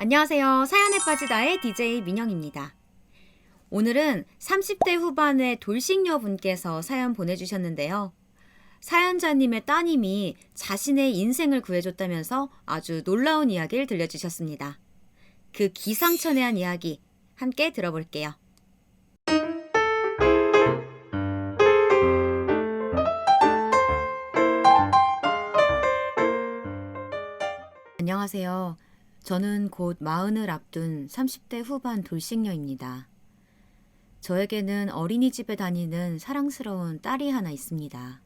안녕하세요. 사연에 빠지다의 DJ 민영입니다. 오늘은 30대 후반의 돌싱녀 분께서 사연 보내주셨는데요. 사연자님의 따님이 자신의 인생을 구해줬다면서 아주 놀라운 이야기를 들려주셨습니다. 그 기상천외한 이야기 함께 들어볼게요. 안녕하세요. 저는 곧 마흔을 앞둔 30대 후반 돌싱녀입니다. 저에게는 어린이집에 다니는 사랑스러운 딸이 하나 있습니다.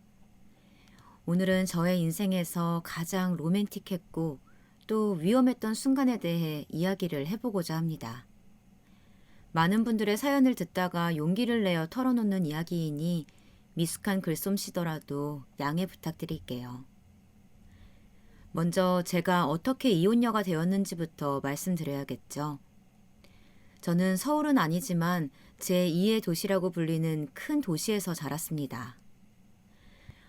오늘은 저의 인생에서 가장 로맨틱했고 또 위험했던 순간에 대해 이야기를 해보고자 합니다. 많은 분들의 사연을 듣다가 용기를 내어 털어놓는 이야기이니 미숙한 글솜씨더라도 양해 부탁드릴게요. 먼저 제가 어떻게 이혼녀가 되었는지부터 말씀드려야겠죠. 저는 서울은 아니지만 제2의 도시라고 불리는 큰 도시에서 자랐습니다.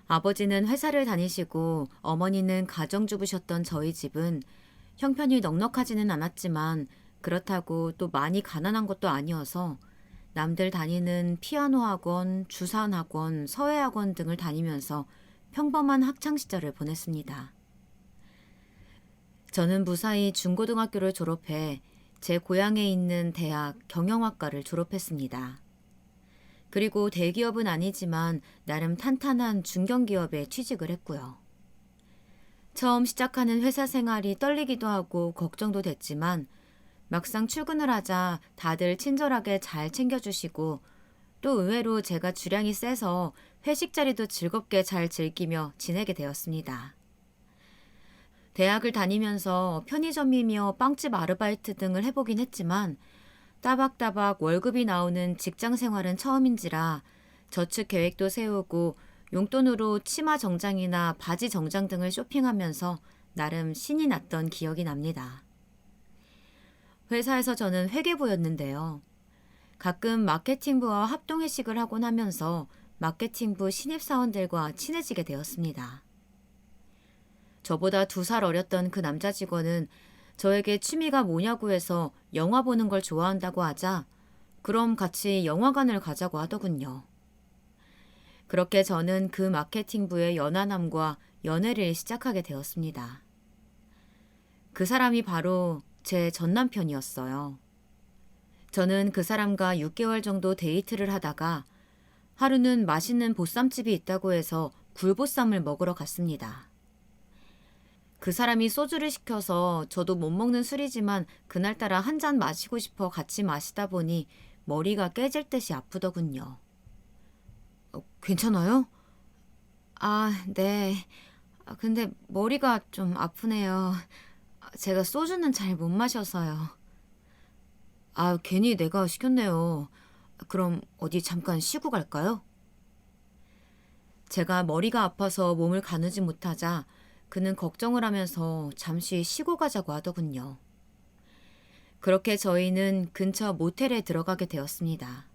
아버지는 회사를 다니시고 어머니는 가정주부셨던 저희 집은 형편이 넉넉하지는 않았지만 그렇다고 또 많이 가난한 것도 아니어서 남들 다니는 피아노 학원, 주산 학원, 서예 학원 등을 다니면서 평범한 학창 시절을 보냈습니다. 저는 무사히 중고등학교를 졸업해 제 고향에 있는 대학 경영학과를 졸업했습니다. 그리고 대기업은 아니지만 나름 탄탄한 중견기업에 취직을 했고요. 처음 시작하는 회사 생활이 떨리기도 하고 걱정도 됐지만 막상 출근을 하자 다들 친절하게 잘 챙겨주시고 또 의외로 제가 주량이 세서 회식 자리도 즐겁게 잘 즐기며 지내게 되었습니다. 대학을 다니면서 편의점이며 빵집 아르바이트 등을 해보긴 했지만 따박따박 월급이 나오는 직장 생활은 처음인지라 저축 계획도 세우고 용돈으로 치마 정장이나 바지 정장 등을 쇼핑하면서 나름 신이 났던 기억이 납니다. 회사에서 저는 회계부였는데요. 가끔 마케팅부와 합동회식을 하곤 하면서 마케팅부 신입사원들과 친해지게 되었습니다. 저보다 2살 어렸던 그 남자 직원은 저에게 취미가 뭐냐고 해서 영화 보는 걸 좋아한다고 하자 그럼 같이 영화관을 가자고 하더군요. 그렇게 저는 그 마케팅부의 연하남과 연애를 시작하게 되었습니다. 그 사람이 바로 제 전남편이었어요. 저는 그 사람과 6개월 정도 데이트를 하다가 하루는 맛있는 보쌈집이 있다고 해서 굴보쌈을 먹으러 갔습니다. 그 사람이 소주를 시켜서 저도 못 먹는 술이지만 그날따라 한 잔 마시고 싶어 같이 마시다 보니 머리가 깨질 듯이 아프더군요. 괜찮아요? 네. 근데 머리가 좀 아프네요. 제가 소주는 잘 못 마셔서요. 괜히 내가 시켰네요. 그럼 어디 잠깐 쉬고 갈까요? 제가 머리가 아파서 몸을 가누지 못하자 그는 걱정을 하면서 잠시 쉬고 가자고 하더군요. 그렇게 저희는 근처 모텔에 들어가게 되었습니다.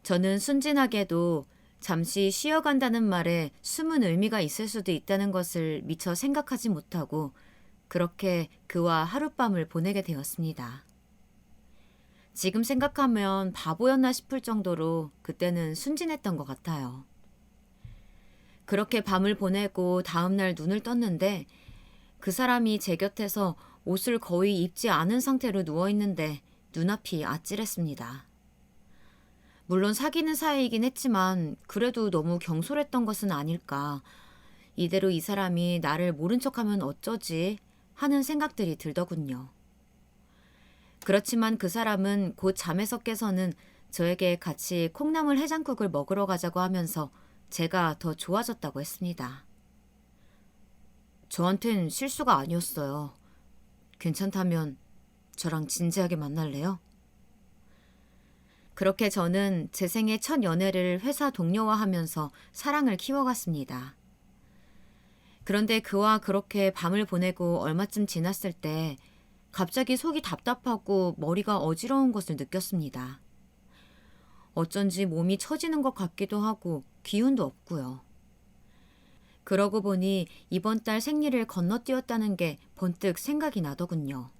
저는 순진하게도 잠시 쉬어간다는 말에 숨은 의미가 있을 수도 있다는 것을 미처 생각하지 못하고 그렇게 그와 하룻밤을 보내게 되었습니다. 지금 생각하면 바보였나 싶을 정도로 그때는 순진했던 것 같아요. 그렇게 밤을 보내고 다음날 눈을 떴는데 그 사람이 제 곁에서 옷을 거의 입지 않은 상태로 누워있는데 눈앞이 아찔했습니다. 물론 사귀는 사이이긴 했지만 그래도 너무 경솔했던 것은 아닐까. 이대로 이 사람이 나를 모른 척하면 어쩌지 하는 생각들이 들더군요. 그렇지만 그 사람은 곧 잠에서 깨서는 저에게 같이 콩나물 해장국을 먹으러 가자고 하면서 제가 더 좋아졌다고 했습니다. 저한텐 실수가 아니었어요. 괜찮다면 저랑 진지하게 만날래요? 그렇게 저는 제 생애 첫 연애를 회사 동료와 하면서 사랑을 키워갔습니다. 그런데 그와 그렇게 밤을 보내고 얼마쯤 지났을 때 갑자기 속이 답답하고 머리가 어지러운 것을 느꼈습니다. 어쩐지 몸이 처지는 것 같기도 하고 기운도 없고요. 그러고 보니 이번 달 생리를 건너뛰었다는 게 번뜩 생각이 나더군요.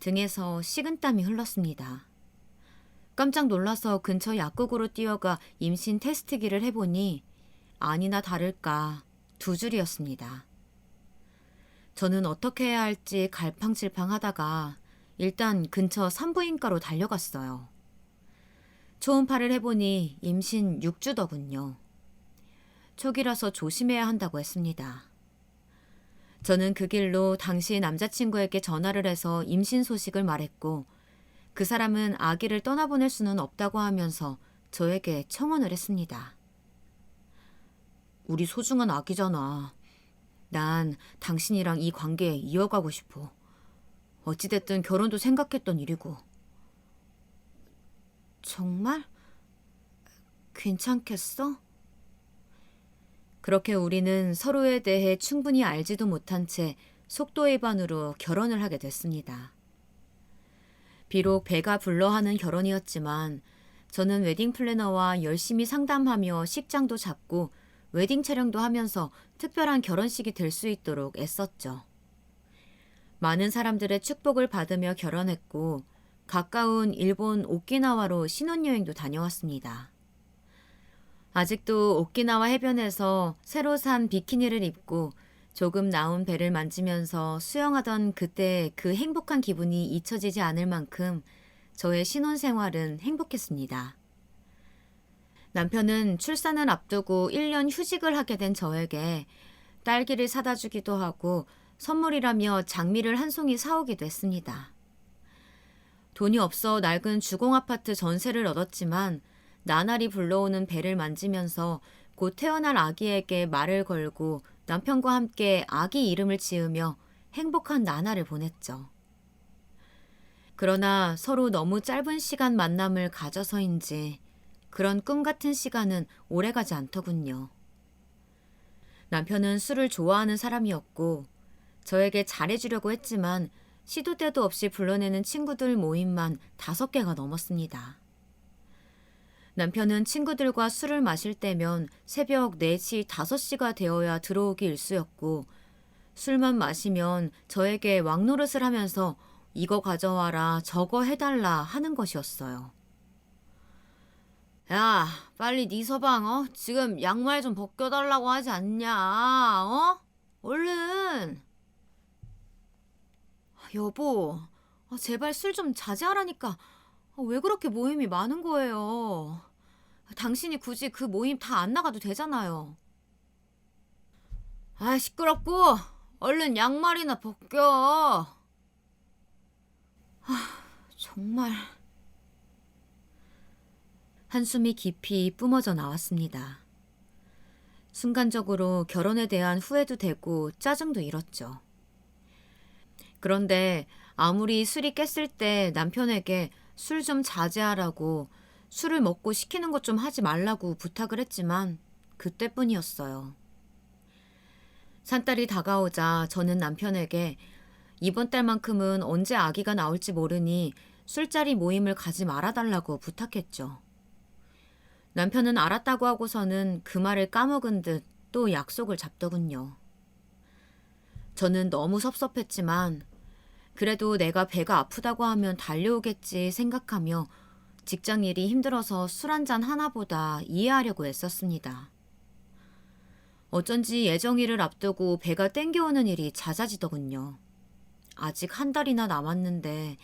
등에서 식은땀이 흘렀습니다. 깜짝 놀라서 근처 약국으로 뛰어가 임신 테스트기를 해보니 아니나 다를까 2줄이었습니다. 저는 어떻게 해야 할지 갈팡질팡하다가 일단 근처 산부인과로 달려갔어요. 초음파를 해보니 임신 6주더군요. 초기라서 조심해야 한다고 했습니다. 저는 그 길로 당시 남자친구에게 전화를 해서 임신 소식을 말했고 그 사람은 아기를 떠나보낼 수는 없다고 하면서 저에게 청혼을 했습니다. 우리 소중한 아기잖아. 난 당신이랑 이 관계 이어가고 싶어. 어찌됐든 결혼도 생각했던 일이고. 정말? 괜찮겠어? 그렇게 우리는 서로에 대해 충분히 알지도 못한 채 속도 위반으로 결혼을 하게 됐습니다. 비록 배가 불러하는 결혼이었지만 저는 웨딩 플래너와 열심히 상담하며 식장도 잡고 웨딩 촬영도 하면서 특별한 결혼식이 될 수 있도록 애썼죠. 많은 사람들의 축복을 받으며 결혼했고 가까운 일본 오키나와로 신혼여행도 다녀왔습니다. 아직도 오키나와 해변에서 새로 산 비키니를 입고 조금 나온 배를 만지면서 수영하던 그때 그 행복한 기분이 잊혀지지 않을 만큼 저의 신혼생활은 행복했습니다. 남편은 출산을 앞두고 1년 휴직을 하게 된 저에게 딸기를 사다 주기도 하고 선물이라며 장미를 한 송이 사오기도 했습니다. 돈이 없어 낡은 주공아파트 전세를 얻었지만 나날이 불러오는 배를 만지면서 곧 태어날 아기에게 말을 걸고 남편과 함께 아기 이름을 지으며 행복한 나날을 보냈죠. 그러나 서로 너무 짧은 시간 만남을 가져서인지 그런 꿈 같은 시간은 오래가지 않더군요. 남편은 술을 좋아하는 사람이었고 저에게 잘해주려고 했지만 시도 때도 없이 불러내는 친구들 모임만 5개가 넘었습니다. 남편은 친구들과 술을 마실 때면 새벽 4시, 5시가 되어야 들어오기 일쑤였고 술만 마시면 저에게 왕노릇을 하면서 이거 가져와라, 저거 해달라 하는 것이었어요. 야, 빨리 네 서방 지금 양말 좀 벗겨달라고 하지 않냐? 얼른! 여보, 제발 술 좀 자제하라니까. 왜 그렇게 모임이 많은 거예요? 당신이 굳이 그 모임 다 안 나가도 되잖아요. 시끄럽고 얼른 양말이나 벗겨. 정말. 한숨이 깊이 뿜어져 나왔습니다. 순간적으로 결혼에 대한 후회도 되고 짜증도 일었죠. 그런데 아무리 술이 깼을 때 남편에게 술 좀 자제하라고 술을 먹고 시키는 것 좀 하지 말라고 부탁을 했지만 그때뿐이었어요. 산딸이 다가오자 저는 남편에게 이번 달만큼은 언제 아기가 나올지 모르니 술자리 모임을 가지 말아달라고 부탁했죠. 남편은 알았다고 하고서는 그 말을 까먹은 듯 또 약속을 잡더군요. 저는 너무 섭섭했지만 그래도 내가 배가 아프다고 하면 달려오겠지 생각하며 직장 일이 힘들어서 술 한잔 하나보다 이해하려고 애썼습니다. 어쩐지 예정일을 앞두고 배가 땡겨오는 일이 잦아지더군요. 아직 1달이나 남았는데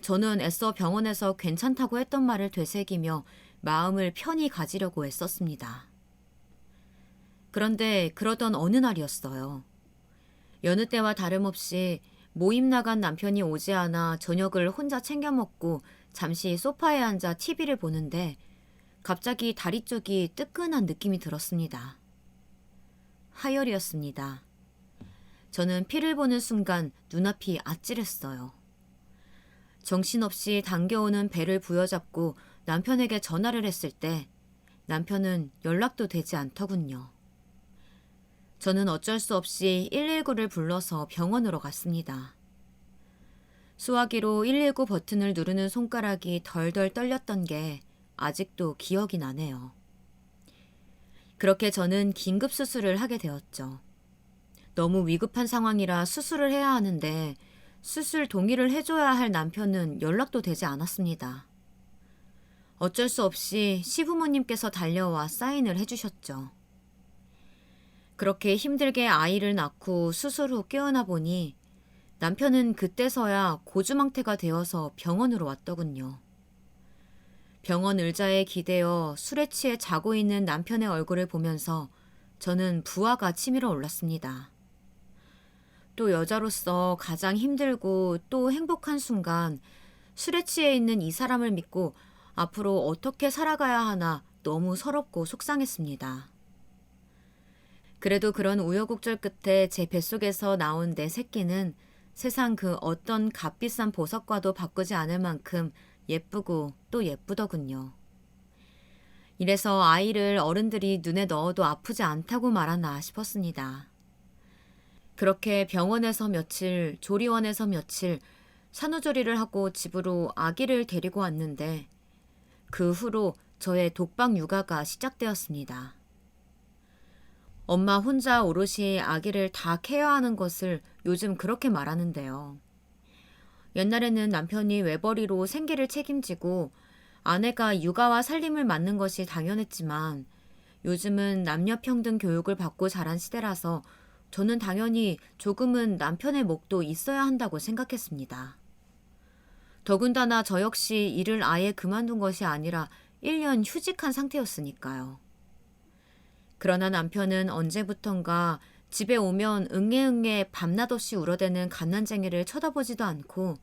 저는 애써 병원에서 괜찮다고 했던 말을 되새기며 마음을 편히 가지려고 애썼습니다. 그런데 그러던 어느 날이었어요. 여느 때와 다름없이 모임 나간 남편이 오지 않아 저녁을 혼자 챙겨 먹고 잠시 소파에 앉아 TV를 보는데 갑자기 다리 쪽이 뜨끈한 느낌이 들었습니다. 하혈이었습니다. 저는 피를 보는 순간 눈앞이 아찔했어요. 정신없이 당겨오는 배를 부여잡고 남편에게 전화를 했을 때 남편은 연락도 되지 않더군요. 저는 어쩔 수 없이 119를 불러서 병원으로 갔습니다. 수화기로 119 버튼을 누르는 손가락이 덜덜 떨렸던 게 아직도 기억이 나네요. 그렇게 저는 긴급 수술을 하게 되었죠. 너무 위급한 상황이라 수술을 해야 하는데 수술 동의를 해줘야 할 남편은 연락도 되지 않았습니다. 어쩔 수 없이 시부모님께서 달려와 사인을 해주셨죠. 그렇게 힘들게 아이를 낳고 수술 후 깨어나 보니 남편은 그때서야 고주망태가 되어서 병원으로 왔더군요. 병원 의자에 기대어 술에 취해 자고 있는 남편의 얼굴을 보면서 저는 부하가 치밀어 올랐습니다. 또 여자로서 가장 힘들고 또 행복한 순간 술에 취해 있는 이 사람을 믿고 앞으로 어떻게 살아가야 하나 너무 서럽고 속상했습니다. 그래도 그런 우여곡절 끝에 제 뱃속에서 나온 내 새끼는 세상 그 어떤 값비싼 보석과도 바꾸지 않을 만큼 예쁘고 또 예쁘더군요. 이래서 아이를 어른들이 눈에 넣어도 아프지 않다고 말하나 싶었습니다. 그렇게 병원에서 며칠, 조리원에서 며칠 산후조리를 하고 집으로 아기를 데리고 왔는데 그 후로 저의 독박 육아가 시작되었습니다. 엄마 혼자 오롯이 아기를 다 케어하는 것을 요즘 그렇게 말하는데요. 옛날에는 남편이 외벌이로 생계를 책임지고 아내가 육아와 살림을 맡는 것이 당연했지만 요즘은 남녀평등 교육을 받고 자란 시대라서 저는 당연히 조금은 남편의 몫도 있어야 한다고 생각했습니다. 더군다나 저 역시 일을 아예 그만둔 것이 아니라 1년 휴직한 상태였으니까요. 그러나 남편은 언제부턴가 집에 오면 응애응애 밤낮 없이 울어대는 갓난쟁이를 쳐다보지도 않고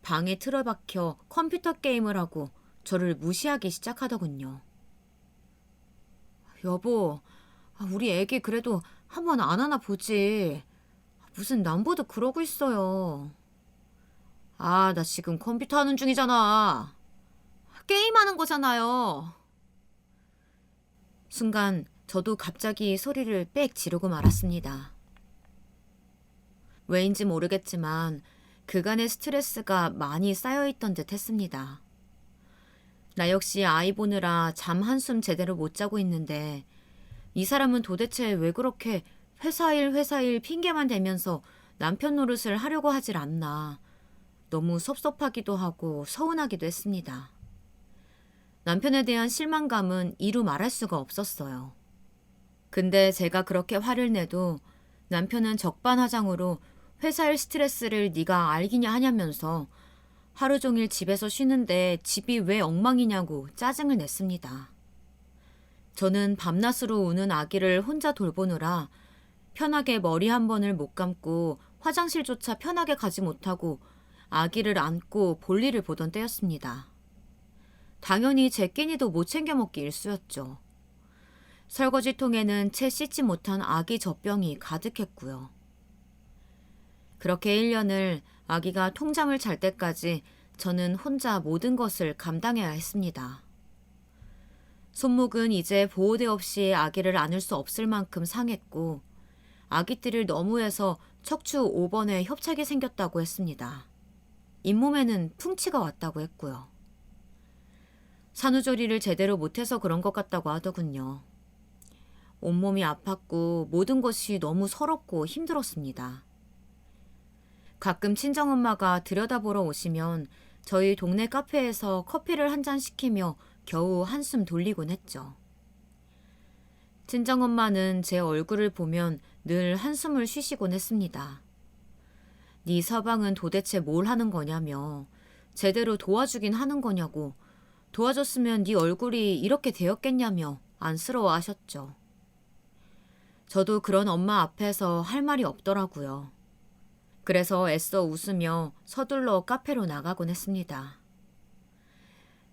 방에 틀어박혀 컴퓨터 게임을 하고 저를 무시하기 시작하더군요. 여보, 우리 애기 그래도 한번 안 하나 보지. 무슨 남보도 그러고 있어요. 나 지금 컴퓨터 하는 중이잖아. 게임하는 거잖아요. 순간 저도 갑자기 소리를 빽 지르고 말았습니다. 왜인지 모르겠지만 그간의 스트레스가 많이 쌓여있던 듯 했습니다. 나 역시 아이 보느라 잠 한숨 제대로 못 자고 있는데 이 사람은 도대체 왜 그렇게 회사 일 핑계만 대면서 남편 노릇을 하려고 하질 않나. 너무 섭섭하기도 하고 서운하기도 했습니다. 남편에 대한 실망감은 이루 말할 수가 없었어요. 근데 제가 그렇게 화를 내도 남편은 적반하장으로 회사 일 스트레스를 네가 알기냐 하냐면서 하루 종일 집에서 쉬는데 집이 왜 엉망이냐고 짜증을 냈습니다. 저는 밤낮으로 우는 아기를 혼자 돌보느라 편하게 머리 한 번을 못 감고 화장실조차 편하게 가지 못하고 아기를 안고 볼일을 보던 때였습니다. 당연히 제 끼니도 못 챙겨 먹기 일쑤였죠. 설거지통에는 채 씻지 못한 아기 젖병이 가득했고요. 그렇게 1년을 아기가 통잠을 잘 때까지 저는 혼자 모든 것을 감당해야 했습니다. 손목은 이제 보호대 없이 아기를 안을 수 없을 만큼 상했고 아기띠를 너무 해서 척추 5번에 협착이 생겼다고 했습니다. 잇몸에는 풍치가 왔다고 했고요. 산후조리를 제대로 못해서 그런 것 같다고 하더군요. 온몸이 아팠고 모든 것이 너무 서럽고 힘들었습니다. 가끔 친정엄마가 들여다보러 오시면 저희 동네 카페에서 커피를 한 잔 시키며 겨우 한숨 돌리곤 했죠. 친정엄마는 제 얼굴을 보면 늘 한숨을 쉬시곤 했습니다. 네 서방은 도대체 뭘 하는 거냐며 제대로 도와주긴 하는 거냐고 도와줬으면 네 얼굴이 이렇게 되었겠냐며 안쓰러워하셨죠. 저도 그런 엄마 앞에서 할 말이 없더라고요. 그래서 애써 웃으며 서둘러 카페로 나가곤 했습니다.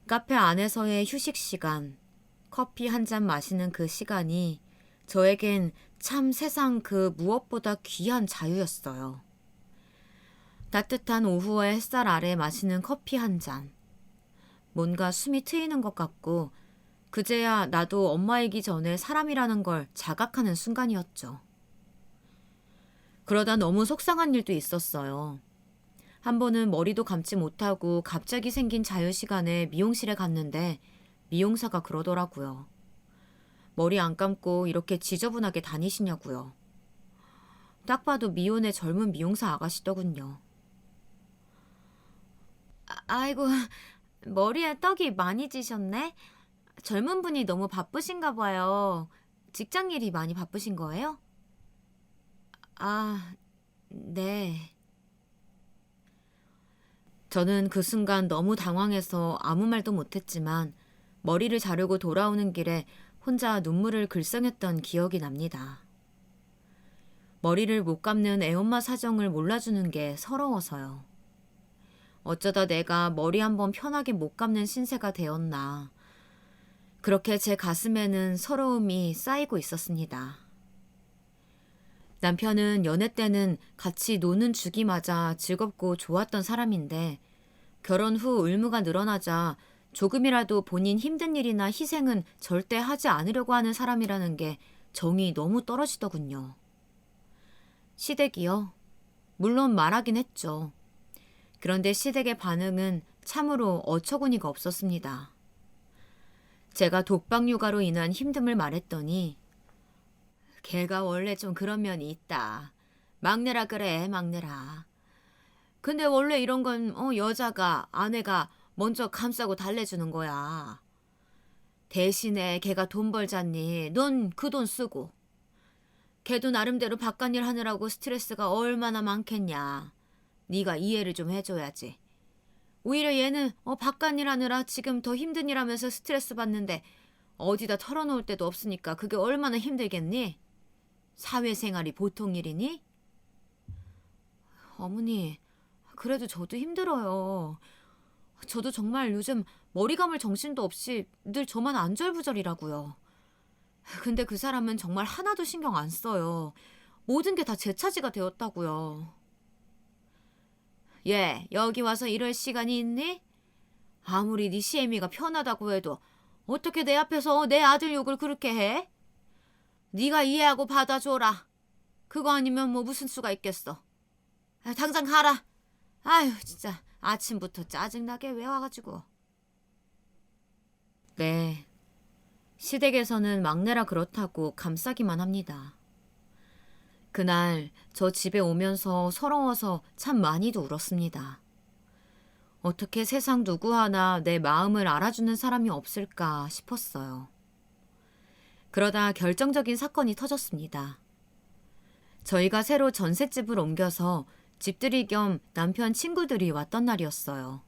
카페 안에서의 휴식 시간, 커피 한 잔 마시는 그 시간이 저에겐 참 세상 그 무엇보다 귀한 자유였어요. 따뜻한 오후의 햇살 아래 마시는 커피 한 잔. 뭔가 숨이 트이는 것 같고 그제야 나도 엄마이기 전에 사람이라는 걸 자각하는 순간이었죠. 그러다 너무 속상한 일도 있었어요. 한 번은 머리도 감지 못하고 갑자기 생긴 자유시간에 미용실에 갔는데 미용사가 그러더라고요. 머리 안 감고 이렇게 지저분하게 다니시냐고요. 딱 봐도 미혼의 젊은 미용사 아가씨더군요. 아이고, 머리에 떡이 많이 지셨네? 젊은 분이 너무 바쁘신가 봐요. 직장 일이 많이 바쁘신 거예요? 아, 네. 저는 그 순간 너무 당황해서 아무 말도 못했지만 머리를 자르고 돌아오는 길에 혼자 눈물을 글썽였던 기억이 납니다. 머리를 못 감는 애엄마 사정을 몰라주는 게 서러워서요. 어쩌다 내가 머리 한번 편하게 못 감는 신세가 되었나. 그렇게 제 가슴에는 서러움이 쌓이고 있었습니다. 남편은 연애 때는 같이 노는 죽이 맞아 즐겁고 좋았던 사람인데 결혼 후 의무가 늘어나자 조금이라도 본인 힘든 일이나 희생은 절대 하지 않으려고 하는 사람이라는 게 정이 너무 떨어지더군요. 시댁이요? 물론 말하긴 했죠. 그런데 시댁의 반응은 참으로 어처구니가 없었습니다. 제가 독박 육아로 인한 힘듦을 말했더니 걔가 원래 좀 그런 면이 있다. 막내라 그래, 막내라. 근데 원래 이런 건 여자가, 아내가 먼저 감싸고 달래주는 거야. 대신에 걔가 돈 벌잖니. 넌 그 돈 쓰고. 걔도 나름대로 바깥일 하느라고 스트레스가 얼마나 많겠냐. 네가 이해를 좀 해줘야지. 오히려 얘는 바깥일 하느라 지금 더 힘든 일 하면서 스트레스 받는데 어디다 털어놓을 데도 없으니까 그게 얼마나 힘들겠니? 사회생활이 보통 일이니? 어머니, 그래도 저도 힘들어요. 저도 정말 요즘 머리 감을 정신도 없이 늘 저만 안절부절이라고요. 근데 그 사람은 정말 하나도 신경 안 써요. 모든 게 다 제 차지가 되었다고요. 얘, 여기 와서 이럴 시간이 있니? 아무리 네 시애미가 편하다고 해도 어떻게 내 앞에서 내 아들 욕을 그렇게 해? 네가 이해하고 받아줘라. 그거 아니면 뭐 무슨 수가 있겠어. 당장 가라. 아유, 진짜 아침부터 짜증나게 왜 와가지고. 네, 시댁에서는 막내라 그렇다고 감싸기만 합니다. 그날 저 집에 오면서 서러워서 참 많이도 울었습니다. 어떻게 세상 누구 하나 내 마음을 알아주는 사람이 없을까 싶었어요. 그러다 결정적인 사건이 터졌습니다. 저희가 새로 전셋집을 옮겨서 집들이 겸 남편 친구들이 왔던 날이었어요.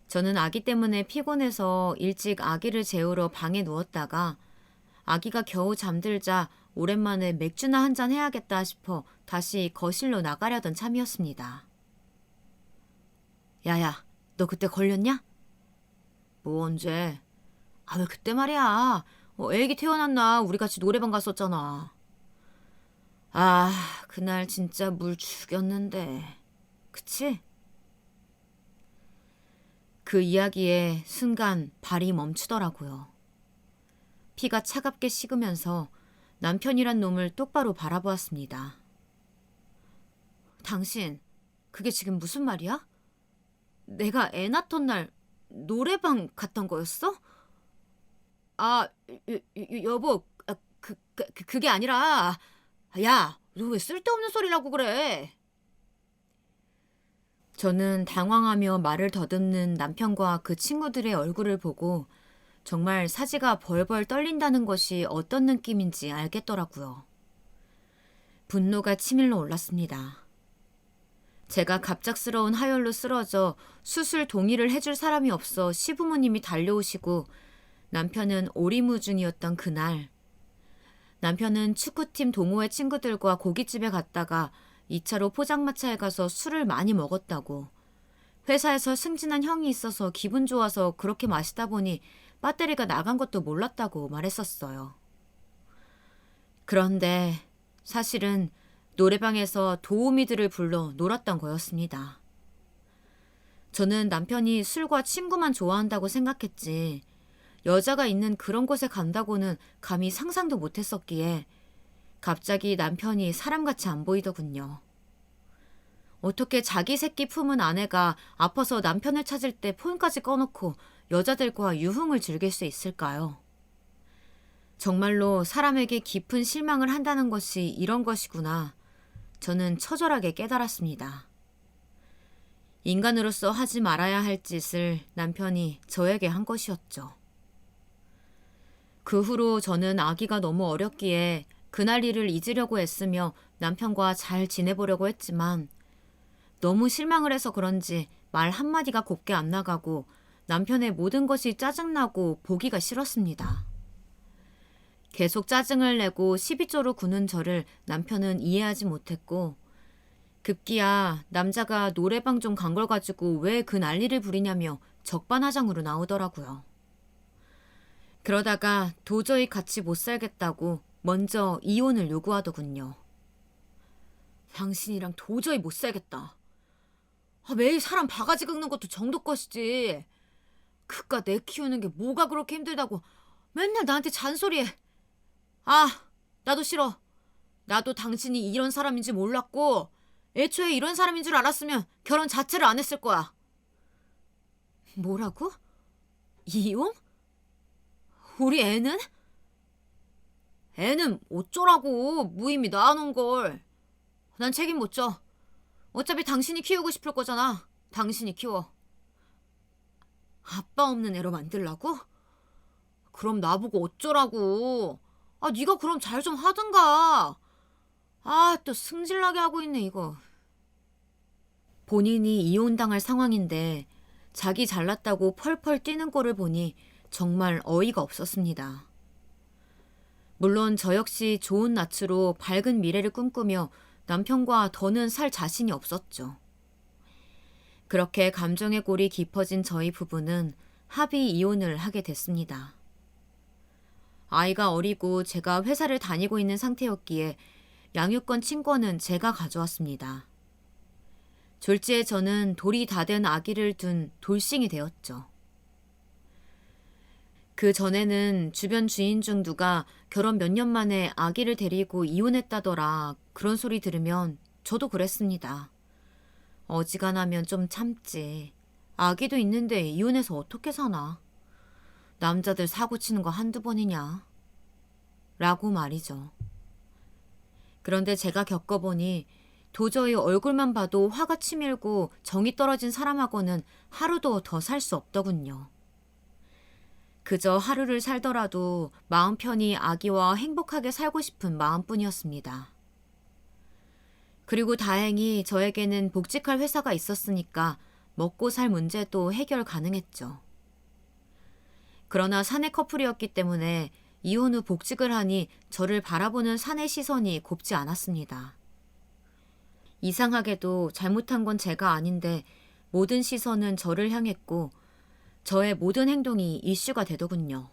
저는 아기 때문에 피곤해서 일찍 아기를 재우러 방에 누웠다가 아기가 겨우 잠들자 오랜만에 맥주나 한잔 해야겠다 싶어 다시 거실로 나가려던 참이었습니다. 야야, 너 그때 걸렸냐? 뭐 언제? 아, 왜 그때 말이야. 애기 태어났나 우리 같이 노래방 갔었잖아. 아, 그날 진짜 물 죽였는데. 그치? 그 이야기에 순간 발이 멈추더라고요. 피가 차갑게 식으면서 남편이란 놈을 똑바로 바라보았습니다. 당신, 그게 지금 무슨 말이야? 내가 애 낳던 날 노래방 갔던 거였어? 아, 여보, 그게 아니라, 야, 너 왜 쓸데없는 소리라고 그래? 저는 당황하며 말을 더듬는 남편과 그 친구들의 얼굴을 보고 정말 사지가 벌벌 떨린다는 것이 어떤 느낌인지 알겠더라고요. 분노가 치밀러 올랐습니다. 제가 갑작스러운 하혈로 쓰러져 수술 동의를 해줄 사람이 없어 시부모님이 달려오시고 남편은 오리무중이었던 그날, 남편은 축구팀 동호회 친구들과 고깃집에 갔다가 2차로 포장마차에 가서 술을 많이 먹었다고, 회사에서 승진한 형이 있어서 기분 좋아서 그렇게 마시다 보니 배터리가 나간 것도 몰랐다고 말했었어요. 그런데 사실은 노래방에서 도우미들을 불러 놀았던 거였습니다. 저는 남편이 술과 친구만 좋아한다고 생각했지 여자가 있는 그런 곳에 간다고는 감히 상상도 못했었기에 갑자기 남편이 사람같이 안 보이더군요. 어떻게 자기 새끼 품은 아내가 아파서 남편을 찾을 때 폰까지 꺼놓고 여자들과 유흥을 즐길 수 있을까요? 정말로 사람에게 깊은 실망을 한다는 것이 이런 것이구나. 저는 처절하게 깨달았습니다. 인간으로서 하지 말아야 할 짓을 남편이 저에게 한 것이었죠. 그 후로 저는 아기가 너무 어렸기에 그날 일을 잊으려고 애쓰며 남편과 잘 지내보려고 했지만 너무 실망을 해서 그런지 말 한마디가 곱게 안 나가고 남편의 모든 것이 짜증나고 보기가 싫었습니다. 계속 짜증을 내고 시비조로 구는 저를 남편은 이해하지 못했고 급기야 남자가 노래방 좀 간 걸 가지고 왜 그 난리를 부리냐며 적반하장으로 나오더라고요. 그러다가 도저히 같이 못 살겠다고 먼저 이혼을 요구하더군요. 당신이랑 도저히 못 살겠다. 매일 사람 바가지 긁는 것도 정도 것이지. 그깟 내 키우는 게 뭐가 그렇게 힘들다고 맨날 나한테 잔소리해. 나도 싫어. 나도 당신이 이런 사람인지 몰랐고 애초에 이런 사람인 줄 알았으면 결혼 자체를 안 했을 거야. 뭐라고? 이혼? 우리 애는? 애는 어쩌라고. 무임이 낳아놓은 걸. 난 책임 못 져. 어차피 당신이 키우고 싶을 거잖아. 당신이 키워. 아빠 없는 애로 만들라고? 그럼 나보고 어쩌라고. 네가 그럼 잘 좀 하든가. 또 승질나게 하고 있네 이거. 본인이 이혼당할 상황인데 자기 잘났다고 펄펄 뛰는 꼴을 보니 정말 어이가 없었습니다. 물론 저 역시 좋은 낯으로 밝은 미래를 꿈꾸며 남편과 더는 살 자신이 없었죠. 그렇게 감정의 골이 깊어진 저희 부부는 합의 이혼을 하게 됐습니다. 아이가 어리고 제가 회사를 다니고 있는 상태였기에 양육권 친권은 제가 가져왔습니다. 졸지에 저는 돌이 다 된 아기를 둔 돌싱이 되었죠. 그 전에는 주변 주인 중 누가 결혼 몇 년 만에 아기를 데리고 이혼했다더라 그런 소리 들으면 저도 그랬습니다. 어지간하면 좀 참지. 아기도 있는데 이혼해서 어떻게 사나. 남자들 사고 치는 거 한두 번이냐. 라고 말이죠. 그런데 제가 겪어보니 도저히 얼굴만 봐도 화가 치밀고 정이 떨어진 사람하고는 하루도 더 살 수 없더군요. 그저 하루를 살더라도 마음 편히 아기와 행복하게 살고 싶은 마음뿐이었습니다. 그리고 다행히 저에게는 복직할 회사가 있었으니까 먹고 살 문제도 해결 가능했죠. 그러나 사내 커플이었기 때문에 이혼 후 복직을 하니 저를 바라보는 사내 시선이 곱지 않았습니다. 이상하게도 잘못한 건 제가 아닌데 모든 시선은 저를 향했고 저의 모든 행동이 이슈가 되더군요.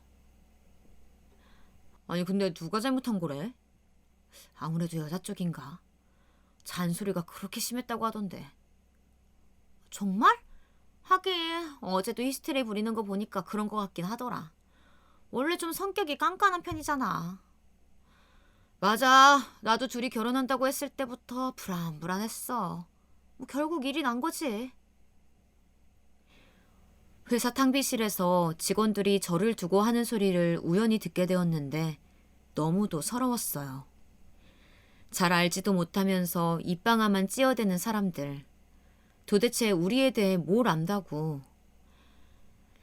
근데 누가 잘못한 거래? 아무래도 여자 쪽인가? 잔소리가 그렇게 심했다고 하던데. 정말? 하긴 어제도 히스테리 부리는 거 보니까 그런 거 같긴 하더라. 원래 좀 성격이 깐깐한 편이잖아. 맞아. 나도 둘이 결혼한다고 했을 때부터 불안불안했어. 결국 일이 난 거지. 회사 탕비실에서 직원들이 저를 두고 하는 소리를 우연히 듣게 되었는데 너무도 서러웠어요. 잘 알지도 못하면서 입방아만 찌어대는 사람들. 도대체 우리에 대해 뭘 안다고.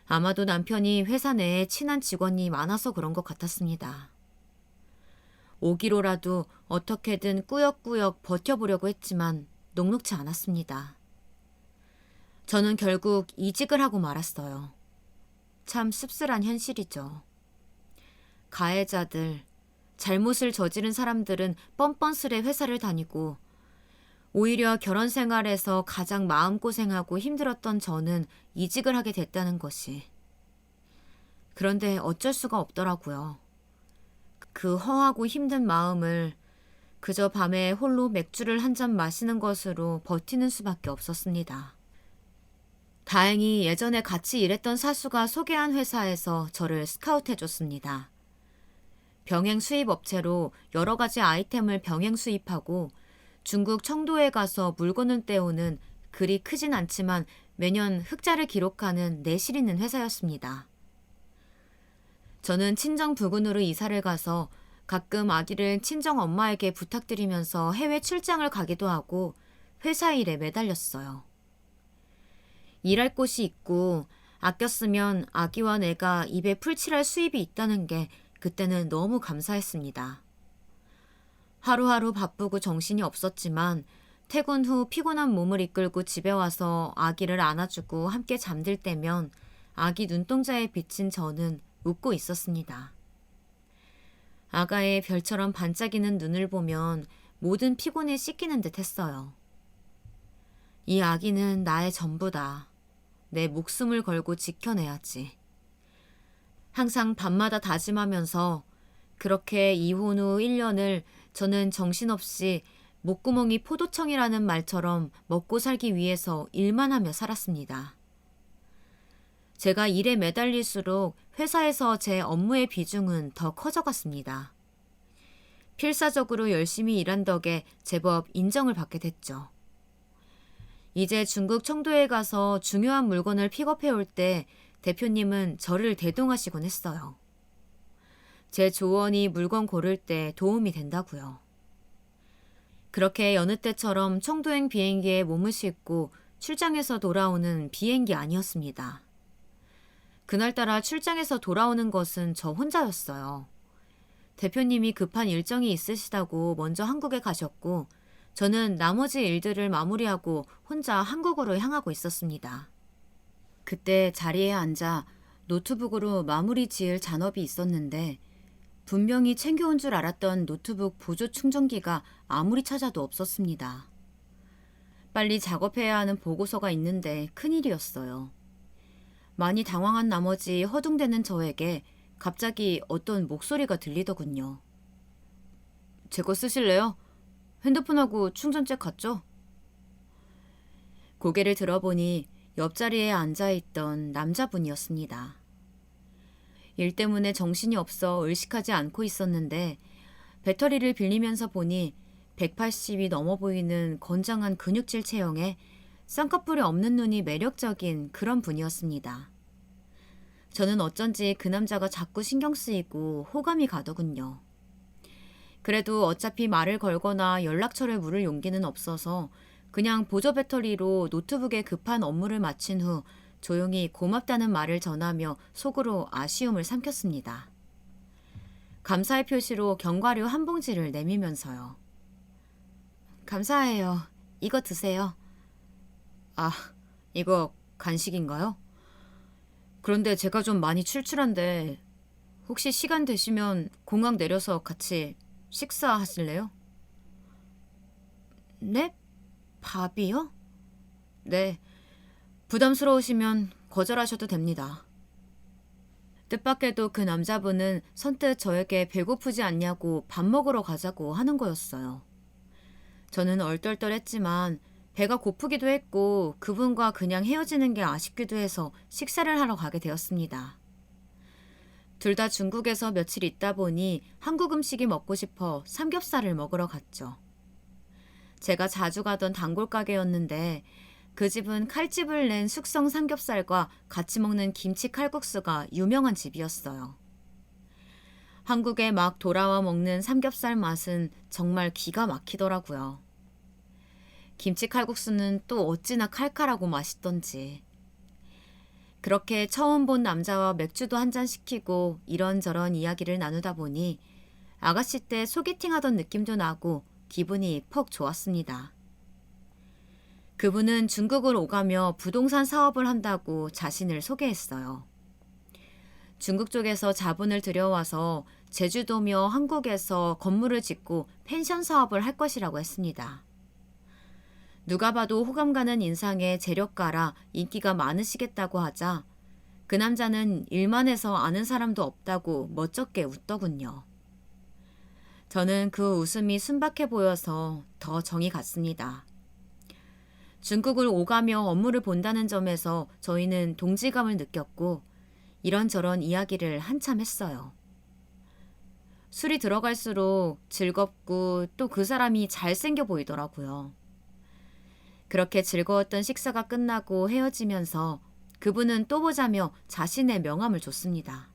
아마도 남편이 회사 내에 친한 직원이 많아서 그런 것 같았습니다. 오기로라도 어떻게든 꾸역꾸역 버텨보려고 했지만 녹록치 않았습니다. 저는 결국 이직을 하고 말았어요. 참 씁쓸한 현실이죠. 가해자들, 잘못을 저지른 사람들은 뻔뻔스레 회사를 다니고 오히려 결혼 생활에서 가장 마음고생하고 힘들었던 저는 이직을 하게 됐다는 것이. 그런데 어쩔 수가 없더라고요. 그 허하고 힘든 마음을 그저 밤에 홀로 맥주를 한 잔 마시는 것으로 버티는 수밖에 없었습니다. 다행히 예전에 같이 일했던 사수가 소개한 회사에서 저를 스카우트해줬습니다. 병행 수입 업체로 여러 가지 아이템을 병행 수입하고 중국 청도에 가서 물건을 떼오는 그리 크진 않지만 매년 흑자를 기록하는 내실 있는 회사였습니다. 저는 친정 부근으로 이사를 가서 가끔 아기를 친정 엄마에게 부탁드리면서 해외 출장을 가기도 하고 회사 일에 매달렸어요. 일할 곳이 있고 아껴 쓰면 아기와 내가 입에 풀칠할 수입이 있다는 게 그때는 너무 감사했습니다. 하루하루 바쁘고 정신이 없었지만 퇴근 후 피곤한 몸을 이끌고 집에 와서 아기를 안아주고 함께 잠들 때면 아기 눈동자에 비친 저는 웃고 있었습니다. 아가의 별처럼 반짝이는 눈을 보면 모든 피곤이 씻기는 듯 했어요. 이 아기는 나의 전부다. 내 목숨을 걸고 지켜내야지. 항상 밤마다 다짐하면서 그렇게 이혼 후 1년을 저는 정신없이 목구멍이 포도청이라는 말처럼 먹고 살기 위해서 일만 하며 살았습니다. 제가 일에 매달릴수록 회사에서 제 업무의 비중은 더 커져갔습니다. 필사적으로 열심히 일한 덕에 제법 인정을 받게 됐죠. 이제 중국 청도에 가서 중요한 물건을 픽업해 올 때 대표님은 저를 대동하시곤 했어요. 제 조언이 물건 고를 때 도움이 된다고요. 그렇게 여느 때처럼 청도행 비행기에 몸을 싣고 출장에서 돌아오는 비행기 아니었습니다. 그날따라 출장에서 돌아오는 것은 저 혼자였어요. 대표님이 급한 일정이 있으시다고 먼저 한국에 가셨고 저는 나머지 일들을 마무리하고 혼자 한국으로 향하고 있었습니다. 그때 자리에 앉아 노트북으로 마무리 지을 잔업이 있었는데 분명히 챙겨온 줄 알았던 노트북 보조 충전기가 아무리 찾아도 없었습니다. 빨리 작업해야 하는 보고서가 있는데 큰일이었어요. 많이 당황한 나머지 허둥대는 저에게 갑자기 어떤 목소리가 들리더군요. 제 거 쓰실래요? 핸드폰하고 충전잭 같죠? 고개를 들어보니 옆자리에 앉아있던 남자분이었습니다. 일 때문에 정신이 없어 의식하지 않고 있었는데 배터리를 빌리면서 보니 180이 넘어 보이는 건장한 근육질 체형에 쌍꺼풀이 없는 눈이 매력적인 그런 분이었습니다. 저는 어쩐지 그 남자가 자꾸 신경 쓰이고 호감이 가더군요. 그래도 어차피 말을 걸거나 연락처를 물을 용기는 없어서 그냥 보조 배터리로 노트북에 급한 업무를 마친 후 조용히 고맙다는 말을 전하며 속으로 아쉬움을 삼켰습니다. 감사의 표시로 견과류 한 봉지를 내밀면서요. 감사해요. 이거 드세요. 아, 이거 간식인가요? 그런데 제가 좀 많이 출출한데 혹시 시간 되시면 공항 내려서 같이 식사하실래요? 네? 밥이요? 네. 부담스러우시면 거절하셔도 됩니다. 뜻밖에도 그 남자분은 선뜻 저에게 배고프지 않냐고 밥 먹으러 가자고 하는 거였어요. 저는 얼떨떨했지만 배가 고프기도 했고 그분과 그냥 헤어지는 게 아쉽기도 해서 식사를 하러 가게 되었습니다. 둘 다 중국에서 며칠 있다 보니 한국 음식이 먹고 싶어 삼겹살을 먹으러 갔죠. 제가 자주 가던 단골 가게였는데 그 집은 칼집을 낸 숙성 삼겹살과 같이 먹는 김치 칼국수가 유명한 집이었어요. 한국에 막 돌아와 먹는 삼겹살 맛은 정말 기가 막히더라고요. 김치 칼국수는 또 어찌나 칼칼하고 맛있던지. 그렇게 처음 본 남자와 맥주도 한잔 시키고 이런저런 이야기를 나누다 보니 아가씨 때 소개팅하던 느낌도 나고 기분이 퍽 좋았습니다. 그분은 중국을 오가며 부동산 사업을 한다고 자신을 소개했어요. 중국 쪽에서 자본을 들여와서 제주도며 한국에서 건물을 짓고 펜션 사업을 할 것이라고 했습니다. 누가 봐도 호감 가는 인상의 재력가라 인기가 많으시겠다고 하자 그 남자는 일만 해서 아는 사람도 없다고 멋쩍게 웃더군요. 저는 그 웃음이 순박해 보여서 더 정이 갔습니다. 중국을 오가며 업무를 본다는 점에서 저희는 동질감을 느꼈고 이런저런 이야기를 한참 했어요. 술이 들어갈수록 즐겁고 또 그 사람이 잘생겨 보이더라고요. 그렇게 즐거웠던 식사가 끝나고 헤어지면서 그분은 또 보자며 자신의 명함을 줬습니다.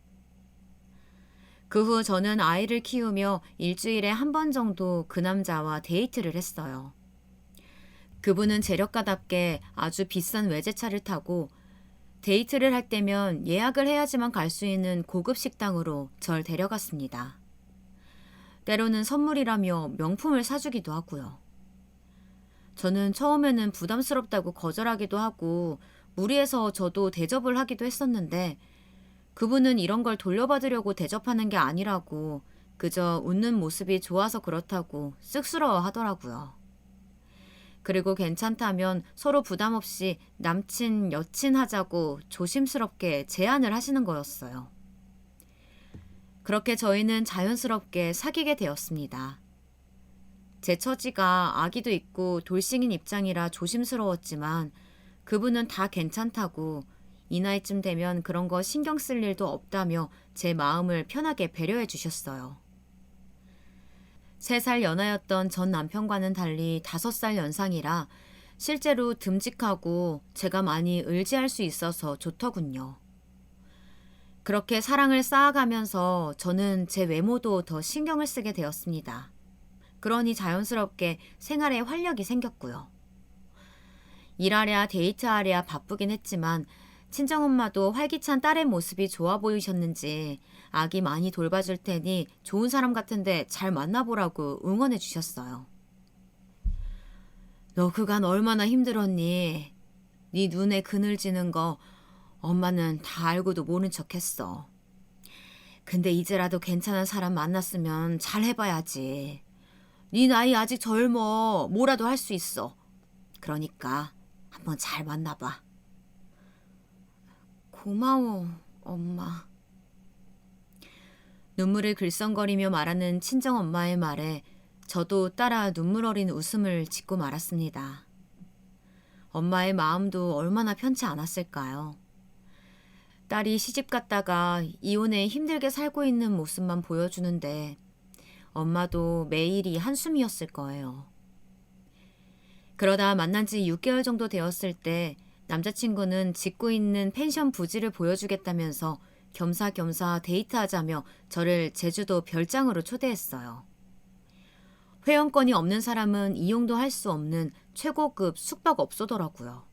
그 후 저는 아이를 키우며 일주일에 한 번 정도 그 남자와 데이트를 했어요. 그분은 재력가답게 아주 비싼 외제차를 타고 데이트를 할 때면 예약을 해야지만 갈 수 있는 고급 식당으로 절 데려갔습니다. 때로는 선물이라며 명품을 사주기도 하고요. 저는 처음에는 부담스럽다고 거절하기도 하고 무리해서 저도 대접을 하기도 했었는데 그분은 이런 걸 돌려받으려고 대접하는 게 아니라고 그저 웃는 모습이 좋아서 그렇다고 쑥스러워 하더라고요. 그리고 괜찮다면 서로 부담 없이 남친, 여친 하자고 조심스럽게 제안을 하시는 거였어요. 그렇게 저희는 자연스럽게 사귀게 되었습니다. 제 처지가 아기도 있고 돌싱인 입장이라 조심스러웠지만 그분은 다 괜찮다고 이 나이쯤 되면 그런 거 신경 쓸 일도 없다며 제 마음을 편하게 배려해 주셨어요. 3살 연하였던 전 남편과는 달리 5살 연상이라 실제로 듬직하고 제가 많이 의지할 수 있어서 좋더군요. 그렇게 사랑을 쌓아가면서 저는 제 외모도 더 신경을 쓰게 되었습니다. 그러니 자연스럽게 생활에 활력이 생겼고요. 일하랴 데이트하랴 바쁘긴 했지만 친정엄마도 활기찬 딸의 모습이 좋아 보이셨는지 아기 많이 돌봐줄 테니 좋은 사람 같은데 잘 만나보라고 응원해 주셨어요. 너 그간 얼마나 힘들었니? 네 눈에 그늘지는 거 엄마는 다 알고도 모른 척 했어. 근데 이제라도 괜찮은 사람 만났으면 잘 해봐야지. 네 나이 아직 젊어. 뭐라도 할 수 있어. 그러니까 한번 잘 만나봐. 고마워, 엄마. 눈물을 글썽거리며 말하는 친정엄마의 말에 저도 따라 눈물 어린 웃음을 짓고 말았습니다. 엄마의 마음도 얼마나 편치 않았을까요? 딸이 시집 갔다가 이혼해 힘들게 살고 있는 모습만 보여주는데 엄마도 매일이 한숨이었을 거예요. 그러다 만난 지 6개월 정도 되었을 때 남자친구는 짓고 있는 펜션 부지를 보여주겠다면서 겸사겸사 데이트하자며 저를 제주도 별장으로 초대했어요. 회원권이 없는 사람은 이용도 할 수 없는 최고급 숙박업소더라고요.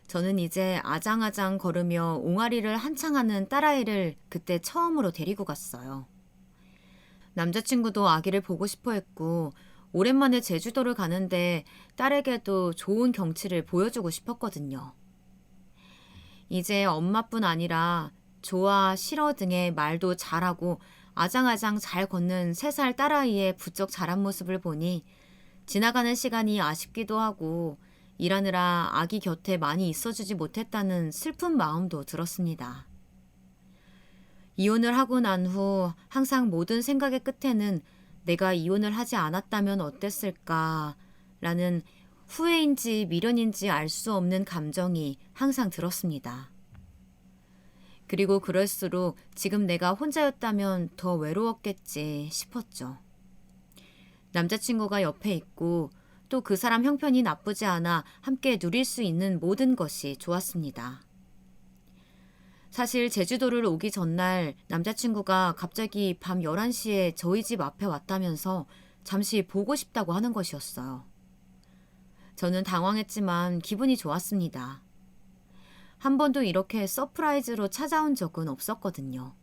저는 이제 아장아장 걸으며 옹알이를 한창 하는 딸아이를 그때 처음으로 데리고 갔어요. 남자친구도 아기를 보고 싶어 했고 오랜만에 제주도를 가는데 딸에게도 좋은 경치를 보여주고 싶었거든요. 이제 엄마뿐 아니라 좋아, 싫어 등의 말도 잘하고 아장아장 잘 걷는 3살 딸아이의 부쩍 자란 모습을 보니 지나가는 시간이 아쉽기도 하고 일하느라 아기 곁에 많이 있어주지 못했다는 슬픈 마음도 들었습니다. 이혼을 하고 난 후 항상 모든 생각의 끝에는 내가 이혼을 하지 않았다면 어땠을까 라는 후회인지 미련인지 알 수 없는 감정이 항상 들었습니다. 그리고 그럴수록 지금 내가 혼자였다면 더 외로웠겠지 싶었죠. 남자친구가 옆에 있고 또 그 사람 형편이 나쁘지 않아 함께 누릴 수 있는 모든 것이 좋았습니다. 사실 제주도를 오기 전날 남자친구가 갑자기 밤 11시에 저희 집 앞에 왔다면서 잠시 보고 싶다고 하는 것이었어요. 저는 당황했지만 기분이 좋았습니다. 한 번도 이렇게 서프라이즈로 찾아온 적은 없었거든요.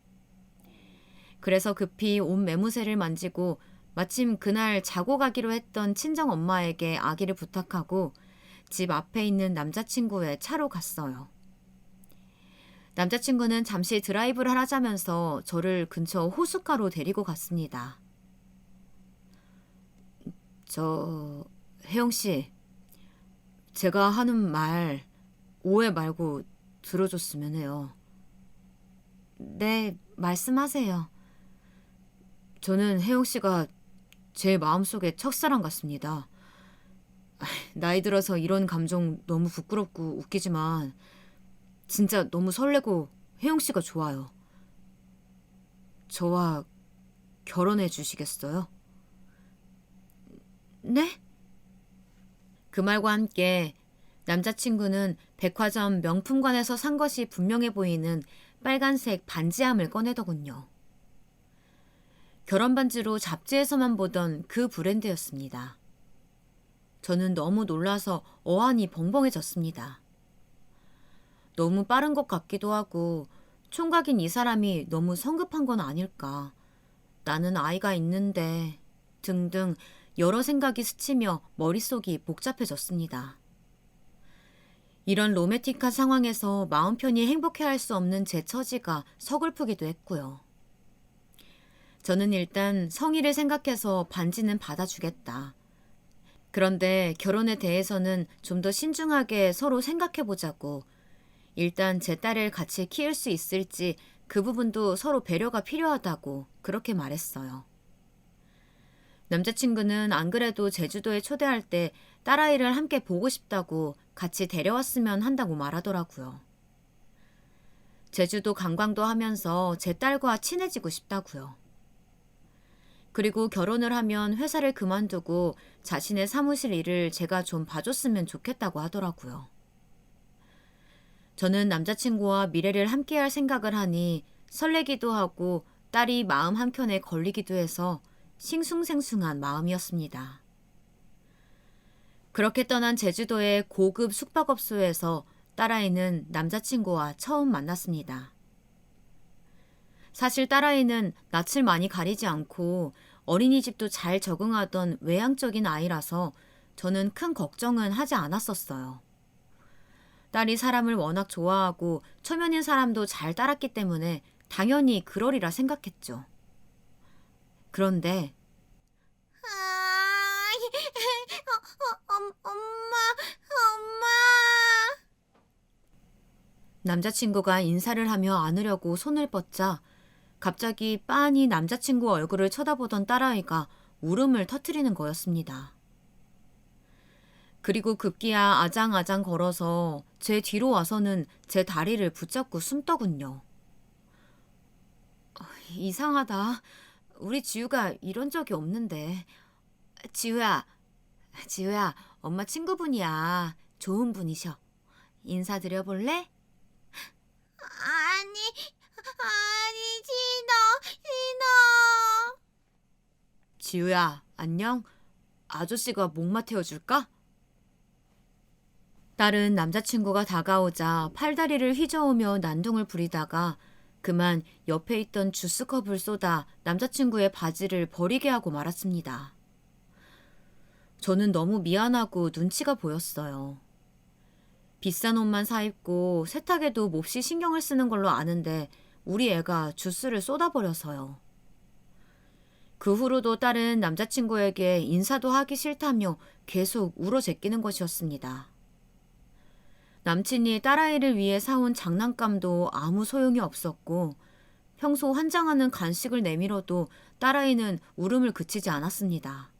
그래서 급히 옷 매무새를 만지고 마침 그날 자고 가기로 했던 친정엄마에게 아기를 부탁하고 집 앞에 있는 남자친구의 차로 갔어요. 남자친구는 잠시 드라이브를 하자면서 저를 근처 호숫가로 데리고 갔습니다. 혜영씨, 제가 하는 말 오해 말고 들어줬으면 해요. 네, 말씀하세요. 저는 혜영씨가 제 마음속의 첫사랑 같습니다. 나이 들어서 이런 감정 너무 부끄럽고 웃기지만 진짜 너무 설레고 혜영씨가 좋아요. 저와 결혼해 주시겠어요? 네? 그 말과 함께 남자친구는 백화점 명품관에서 산 것이 분명해 보이는 빨간색 반지함을 꺼내더군요. 결혼 반지로 잡지에서만 보던 그 브랜드였습니다. 저는 너무 놀라서 어안이 벙벙해졌습니다. 너무 빠른 것 같기도 하고 총각인 이 사람이 너무 성급한 건 아닐까. 나는 아이가 있는데 등등 여러 생각이 스치며 머릿속이 복잡해졌습니다. 이런 로맨틱한 상황에서 마음 편히 행복해할 수 없는 제 처지가 서글프기도 했고요. 저는 일단 성의를 생각해서 반지는 받아주겠다. 그런데 결혼에 대해서는 좀 더 신중하게 서로 생각해보자고, 일단 제 딸을 같이 키울 수 있을지 그 부분도 서로 배려가 필요하다고 그렇게 말했어요. 남자친구는 안 그래도 제주도에 초대할 때 딸아이를 함께 보고 싶다고 같이 데려왔으면 한다고 말하더라고요. 제주도 관광도 하면서 제 딸과 친해지고 싶다고요. 그리고 결혼을 하면 회사를 그만두고 자신의 사무실 일을 제가 좀 봐줬으면 좋겠다고 하더라고요. 저는 남자친구와 미래를 함께할 생각을 하니 설레기도 하고 딸이 마음 한켠에 걸리기도 해서 싱숭생숭한 마음이었습니다. 그렇게 떠난 제주도의 고급 숙박업소에서 딸아이는 남자친구와 처음 만났습니다. 사실 딸아이는 낯을 많이 가리지 않고 어린이집도 잘 적응하던 외향적인 아이라서 저는 큰 걱정은 하지 않았었어요. 딸이 사람을 워낙 좋아하고 초면인 사람도 잘 따랐기 때문에 당연히 그러리라 생각했죠. 그런데 엄마. 남자친구가 인사를 하며 안으려고 손을 뻗자 갑자기 빤히 남자친구 얼굴을 쳐다보던 딸아이가 울음을 터뜨리는 거였습니다. 그리고 급기야 아장아장 걸어서 제 뒤로 와서는 제 다리를 붙잡고 숨더군요. 이상하다. 우리 지우가 이런 적이 없는데. 지우야, 지우야, 엄마 친구분이야. 좋은 분이셔. 인사드려볼래? 아니, 신호. 지우야, 안녕? 아저씨가 목마 태워줄까? 딸은 남자친구가 다가오자 팔다리를 휘저으며 난동을 부리다가 그만 옆에 있던 주스컵을 쏟아 남자친구의 바지를 버리게 하고 말았습니다. 저는 너무 미안하고 눈치가 보였어요. 비싼 옷만 사입고 세탁에도 몹시 신경을 쓰는 걸로 아는데 우리 애가 주스를 쏟아버려서요. 그 후로도 딸은 남자친구에게 인사도 하기 싫다며 계속 울어 제끼는 것이었습니다. 남친이 딸아이를 위해 사온 장난감도 아무 소용이 없었고 평소 환장하는 간식을 내밀어도 딸아이는 울음을 그치지 않았습니다.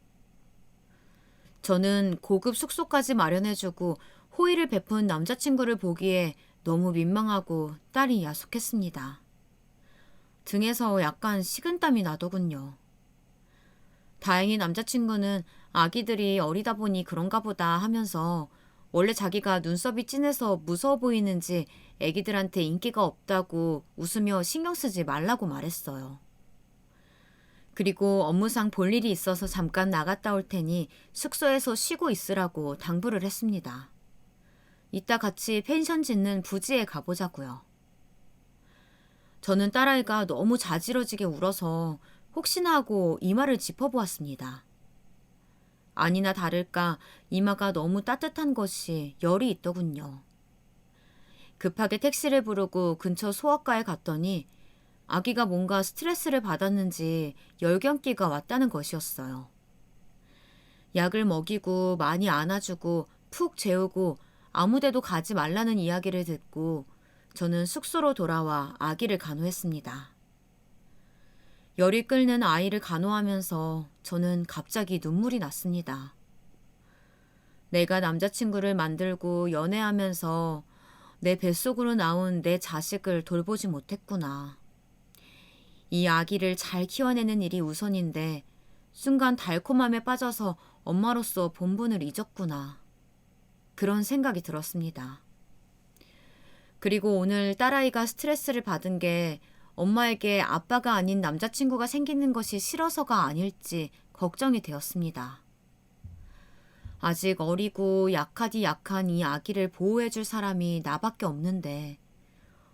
저는 고급 숙소까지 마련해주고 호의를 베푼 남자친구를 보기에 너무 민망하고 딸이 야속했습니다. 등에서 약간 식은땀이 나더군요. 다행히 남자친구는 아기들이 어리다 보니 그런가 보다 하면서 원래 자기가 눈썹이 진해서 무서워 보이는지 아기들한테 인기가 없다고 웃으며 신경 쓰지 말라고 말했어요. 그리고 업무상 볼 일이 있어서 잠깐 나갔다 올 테니 숙소에서 쉬고 있으라고 당부를 했습니다. 이따 같이 펜션 짓는 부지에 가보자고요. 저는 딸아이가 너무 자지러지게 울어서 혹시나 하고 이마를 짚어보았습니다. 아니나 다를까 이마가 너무 따뜻한 것이 열이 있더군요. 급하게 택시를 부르고 근처 소아과에 갔더니 아기가 뭔가 스트레스를 받았는지 열경기가 왔다는 것이었어요. 약을 먹이고 많이 안아주고 푹 재우고 아무데도 가지 말라는 이야기를 듣고 저는 숙소로 돌아와 아기를 간호했습니다. 열이 끓는 아이를 간호하면서 저는 갑자기 눈물이 났습니다. 내가 남자친구를 만들고 연애하면서 내 뱃속으로 나온 내 자식을 돌보지 못했구나. 이 아기를 잘 키워내는 일이 우선인데 순간 달콤함에 빠져서 엄마로서 본분을 잊었구나. 그런 생각이 들었습니다. 그리고 오늘 딸아이가 스트레스를 받은 게 엄마에게 아빠가 아닌 남자친구가 생기는 것이 싫어서가 아닐지 걱정이 되었습니다. 아직 어리고 약하디 약한 이 아기를 보호해줄 사람이 나밖에 없는데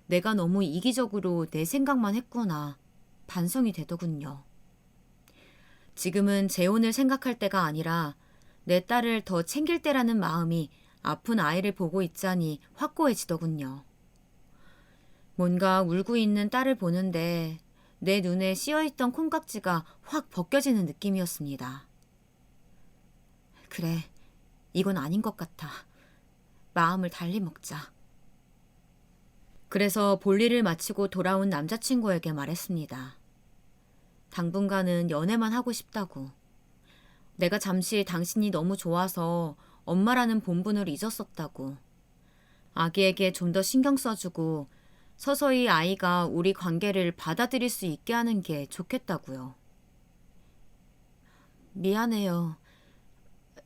내가 너무 이기적으로 내 생각만 했구나 반성이 되더군요. 지금은 재혼을 생각할 때가 아니라 내 딸을 더 챙길 때라는 마음이 아픈 아이를 보고 있자니 확고해지더군요. 뭔가 울고 있는 딸을 보는데 내 눈에 씌어있던 콩깍지가 확 벗겨지는 느낌이었습니다. 그래, 이건 아닌 것 같아. 마음을 달리 먹자. 그래서 볼일을 마치고 돌아온 남자친구에게 말했습니다. 당분간은 연애만 하고 싶다고. 내가 잠시 당신이 너무 좋아서 엄마라는 본분을 잊었었다고. 아기에게 좀 더 신경 써주고 서서히 아이가 우리 관계를 받아들일 수 있게 하는 게 좋겠다고요. 미안해요.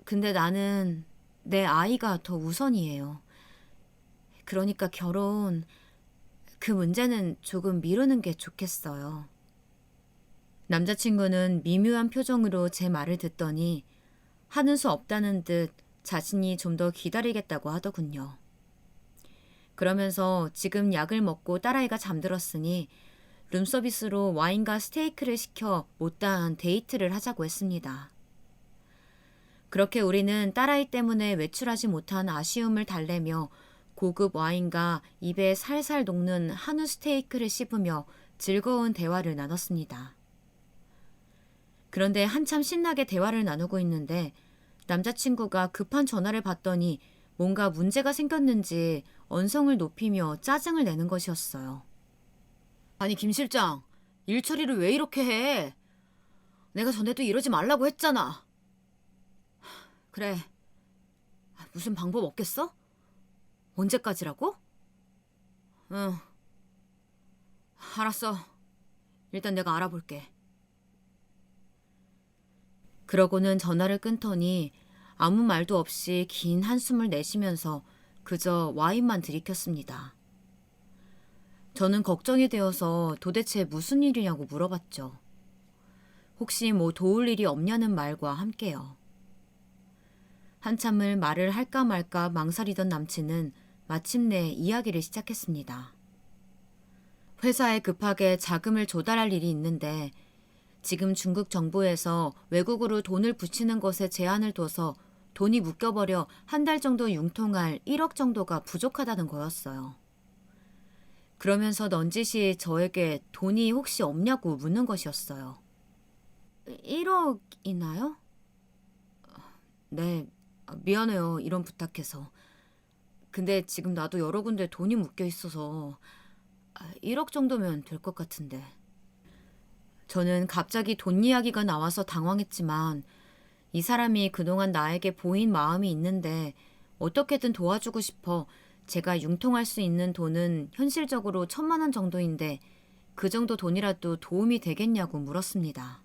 근데 나는 내 아이가 더 우선이에요. 그러니까 결혼, 그 문제는 조금 미루는 게 좋겠어요. 남자친구는 미묘한 표정으로 제 말을 듣더니 하는 수 없다는 듯 자신이 좀 더 기다리겠다고 하더군요. 그러면서 지금 약을 먹고 딸아이가 잠들었으니 룸서비스로 와인과 스테이크를 시켜 못다한 데이트를 하자고 했습니다. 그렇게 우리는 딸아이 때문에 외출하지 못한 아쉬움을 달래며 고급 와인과 입에 살살 녹는 한우 스테이크를 씹으며 즐거운 대화를 나눴습니다. 그런데 한참 신나게 대화를 나누고 있는데 남자친구가 급한 전화를 받더니 뭔가 문제가 생겼는지 언성을 높이며 짜증을 내는 것이었어요. 아니 김 실장, 일 처리를 왜 이렇게 해? 내가 전에도 이러지 말라고 했잖아. 그래, 무슨 방법 없겠어? 언제까지라고? 응, 알았어. 일단 내가 알아볼게. 그러고는 전화를 끊더니 아무 말도 없이 긴 한숨을 내쉬면서 그저 와인만 들이켰습니다. 저는 걱정이 되어서 도대체 무슨 일이냐고 물어봤죠. 혹시 뭐 도울 일이 없냐는 말과 함께요. 한참을 말을 할까 말까 망설이던 남친은 마침내 이야기를 시작했습니다. 회사에 급하게 자금을 조달할 일이 있는데 지금 중국 정부에서 외국으로 돈을 붙이는 것에 제한을 둬서 돈이 묶여버려 한 달 정도 융통할 1억 정도가 부족하다는 거였어요. 그러면서 넌지시 저에게 돈이 혹시 없냐고 묻는 것이었어요. 1억이나요? 네, 미안해요. 이런 부탁해서. 근데 지금 나도 여러 군데 돈이 묶여 있어서 1억 정도면 될 것 같은데. 저는 갑자기 돈 이야기가 나와서 당황했지만 이 사람이 그동안 나에게 보인 마음이 있는데 어떻게든 도와주고 싶어 제가 융통할 수 있는 돈은 현실적으로 1,000만 원 정도인데 그 정도 돈이라도 도움이 되겠냐고 물었습니다.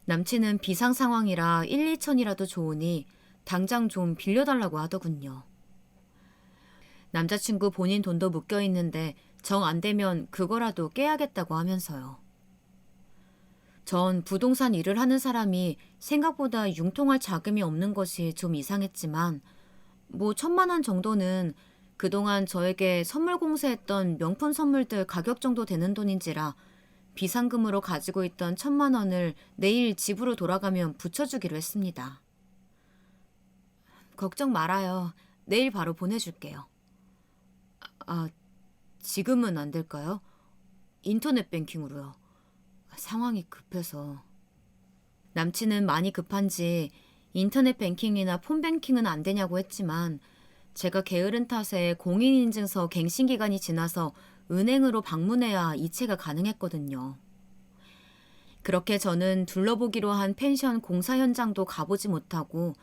남친은 비상 상황이라 1, 2천이라도 좋으니 당장 좀 빌려달라고 하더군요. 남자친구 본인 돈도 묶여 있는데 정 안 되면 그거라도 깨야겠다고 하면서요. 전 부동산 일을 하는 사람이 생각보다 융통할 자금이 없는 것이 좀 이상했지만 뭐 1,000만 원 정도는 그동안 저에게 선물 공세했던 명품 선물들 가격 정도 되는 돈인지라 비상금으로 가지고 있던 1,000만 원을 내일 집으로 돌아가면 붙여주기로 했습니다. 걱정 말아요. 내일 바로 보내줄게요. 지금은 안 될까요? 인터넷 뱅킹으로요. 상황이 급해서. 남친은 많이 급한지 인터넷 뱅킹이나 폰 뱅킹은 안 되냐고 했지만 제가 게으른 탓에 공인인증서 갱신 기간이 지나서 은행으로 방문해야 이체가 가능했거든요. 그렇게 저는 둘러보기로 한 펜션 공사 현장도 가보지 못하고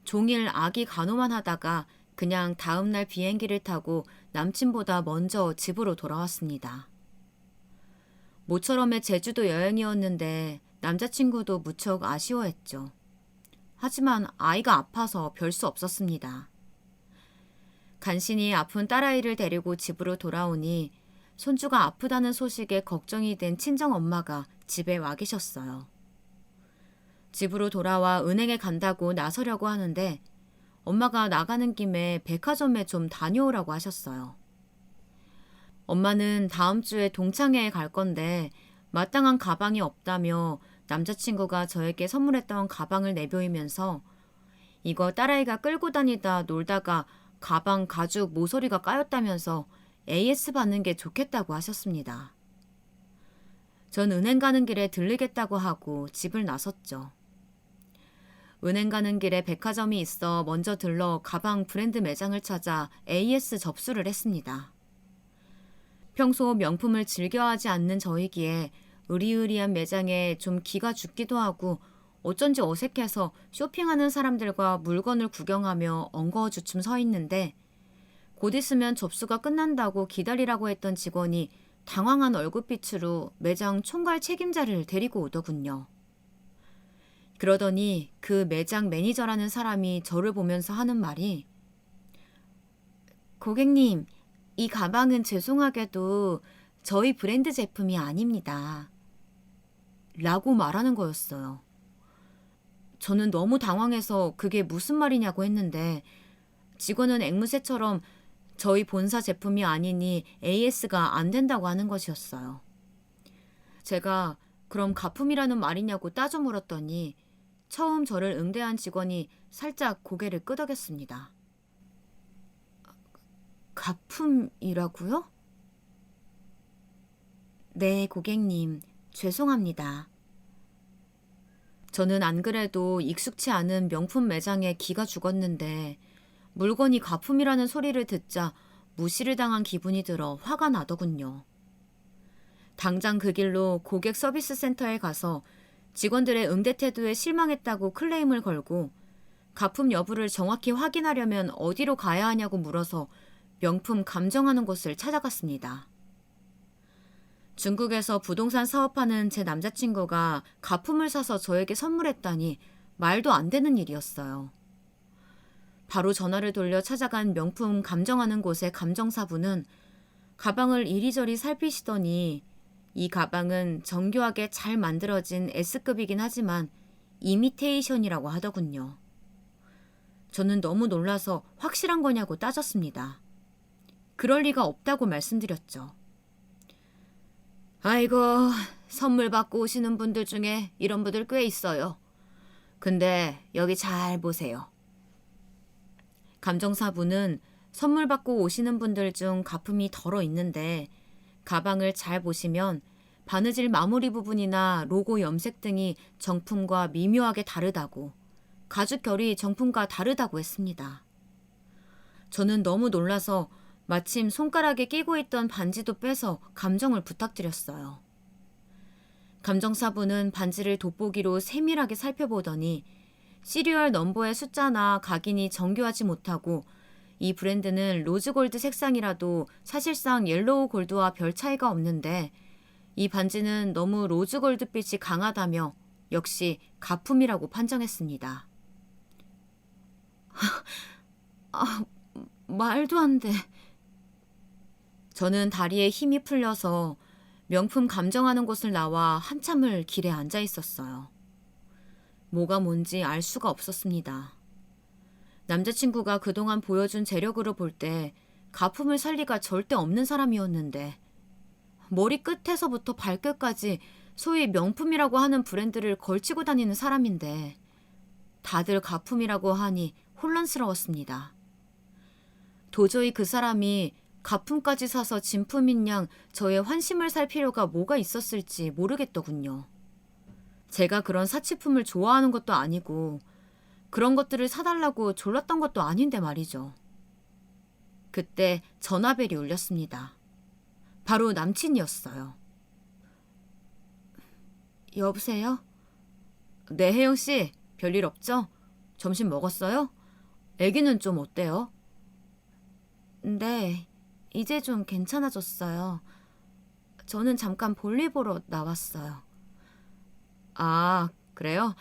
종일 아기 간호만 하다가 그냥 다음날 비행기를 타고 남친보다 먼저 집으로 돌아왔습니다. 모처럼의 제주도 여행이었는데 남자친구도 무척 아쉬워했죠. 하지만 아이가 아파서 별 수 없었습니다. 간신히 아픈 딸아이를 데리고 집으로 돌아오니 손주가 아프다는 소식에 걱정이 된 친정엄마가 집에 와 계셨어요. 집으로 돌아와 은행에 간다고 나서려고 하는데 엄마가 나가는 김에 백화점에 좀 다녀오라고 하셨어요. 엄마는 다음 주에 동창회에 갈 건데 마땅한 가방이 없다며 남자친구가 저에게 선물했던 가방을 내보이면서 이거 딸아이가 끌고 다니다 놀다가 가방 가죽 모서리가 까였다면서 AS 받는 게 좋겠다고 하셨습니다. 전 은행 가는 길에 들르겠다고 하고 집을 나섰죠. 은행 가는 길에 백화점이 있어 먼저 들러 가방 브랜드 매장을 찾아 AS 접수를 했습니다. 평소 명품을 즐겨하지 않는 저이기에 으리으리한 매장에 좀 기가 죽기도 하고 어쩐지 어색해서 쇼핑하는 사람들과 물건을 구경하며 엉거주춤 서 있는데 곧 있으면 접수가 끝난다고 기다리라고 했던 직원이 당황한 얼굴빛으로 매장 총괄 책임자를 데리고 오더군요. 그러더니 그 매장 매니저라는 사람이 저를 보면서 하는 말이 고객님, 이 가방은 죄송하게도 저희 브랜드 제품이 아닙니다. 라고 말하는 거였어요. 저는 너무 당황해서 그게 무슨 말이냐고 했는데 직원은 앵무새처럼 저희 본사 제품이 아니니 AS가 안 된다고 하는 것이었어요. 제가 그럼 가품이라는 말이냐고 따져 물었더니 처음 저를 응대한 직원이 살짝 고개를 끄덕였습니다. 가품이라고요? 네, 고객님. 죄송합니다. 저는 안 그래도 익숙치 않은 명품 매장에 기가 죽었는데 물건이 가품이라는 소리를 듣자 무시를 당한 기분이 들어 화가 나더군요. 당장 그 길로 고객 서비스 센터에 가서 직원들의 응대 태도에 실망했다고 클레임을 걸고 가품 여부를 정확히 확인하려면 어디로 가야 하냐고 물어서 명품 감정하는 곳을 찾아갔습니다. 중국에서 부동산 사업하는 제 남자친구가 가품을 사서 저에게 선물했다니 말도 안 되는 일이었어요. 바로 전화를 돌려 찾아간 명품 감정하는 곳의 감정사분은 가방을 이리저리 살피시더니 이 가방은 정교하게 잘 만들어진 S급이긴 하지만 이미테이션이라고 하더군요. 저는 너무 놀라서 확실한 거냐고 따졌습니다. 그럴 리가 없다고 말씀드렸죠. 아이고, 선물 받고 오시는 분들 중에 이런 분들 꽤 있어요. 근데 여기 잘 보세요. 감정사분은 선물 받고 오시는 분들 중 가품이 덜어 있는데 가방을 잘 보시면 바느질 마무리 부분이나 로고 염색 등이 정품과 미묘하게 다르다고, 가죽 결이 정품과 다르다고 했습니다. 저는 너무 놀라서 마침 손가락에 끼고 있던 반지도 빼서 감정을 부탁드렸어요. 감정사분은 반지를 돋보기로 세밀하게 살펴보더니 시리얼 넘버의 숫자나 각인이 정교하지 못하고 이 브랜드는 로즈골드 색상이라도 사실상 옐로우 골드와 별 차이가 없는데 이 반지는 너무 로즈골드빛이 강하다며 역시 가품이라고 판정했습니다. 말도 안 돼. 저는 다리에 힘이 풀려서 명품 감정하는 곳을 나와 한참을 길에 앉아 있었어요. 뭐가 뭔지 알 수가 없었습니다. 남자친구가 그동안 보여준 재력으로 볼 때 가품을 살 리가 절대 없는 사람이었는데 머리 끝에서부터 발끝까지 소위 명품이라고 하는 브랜드를 걸치고 다니는 사람인데 다들 가품이라고 하니 혼란스러웠습니다. 도저히 그 사람이 가품까지 사서 진품인 양 저의 환심을 살 필요가 뭐가 있었을지 모르겠더군요. 제가 그런 사치품을 좋아하는 것도 아니고 그런 것들을 사달라고 졸랐던 것도 아닌데 말이죠. 그때 전화벨이 울렸습니다. 바로 남친이었어요. 여보세요? 네, 혜영씨. 별일 없죠? 점심 먹었어요? 애기는 좀 어때요? 네, 이제 좀 괜찮아졌어요. 저는 잠깐 볼일 보러 나왔어요. 아, 그래요?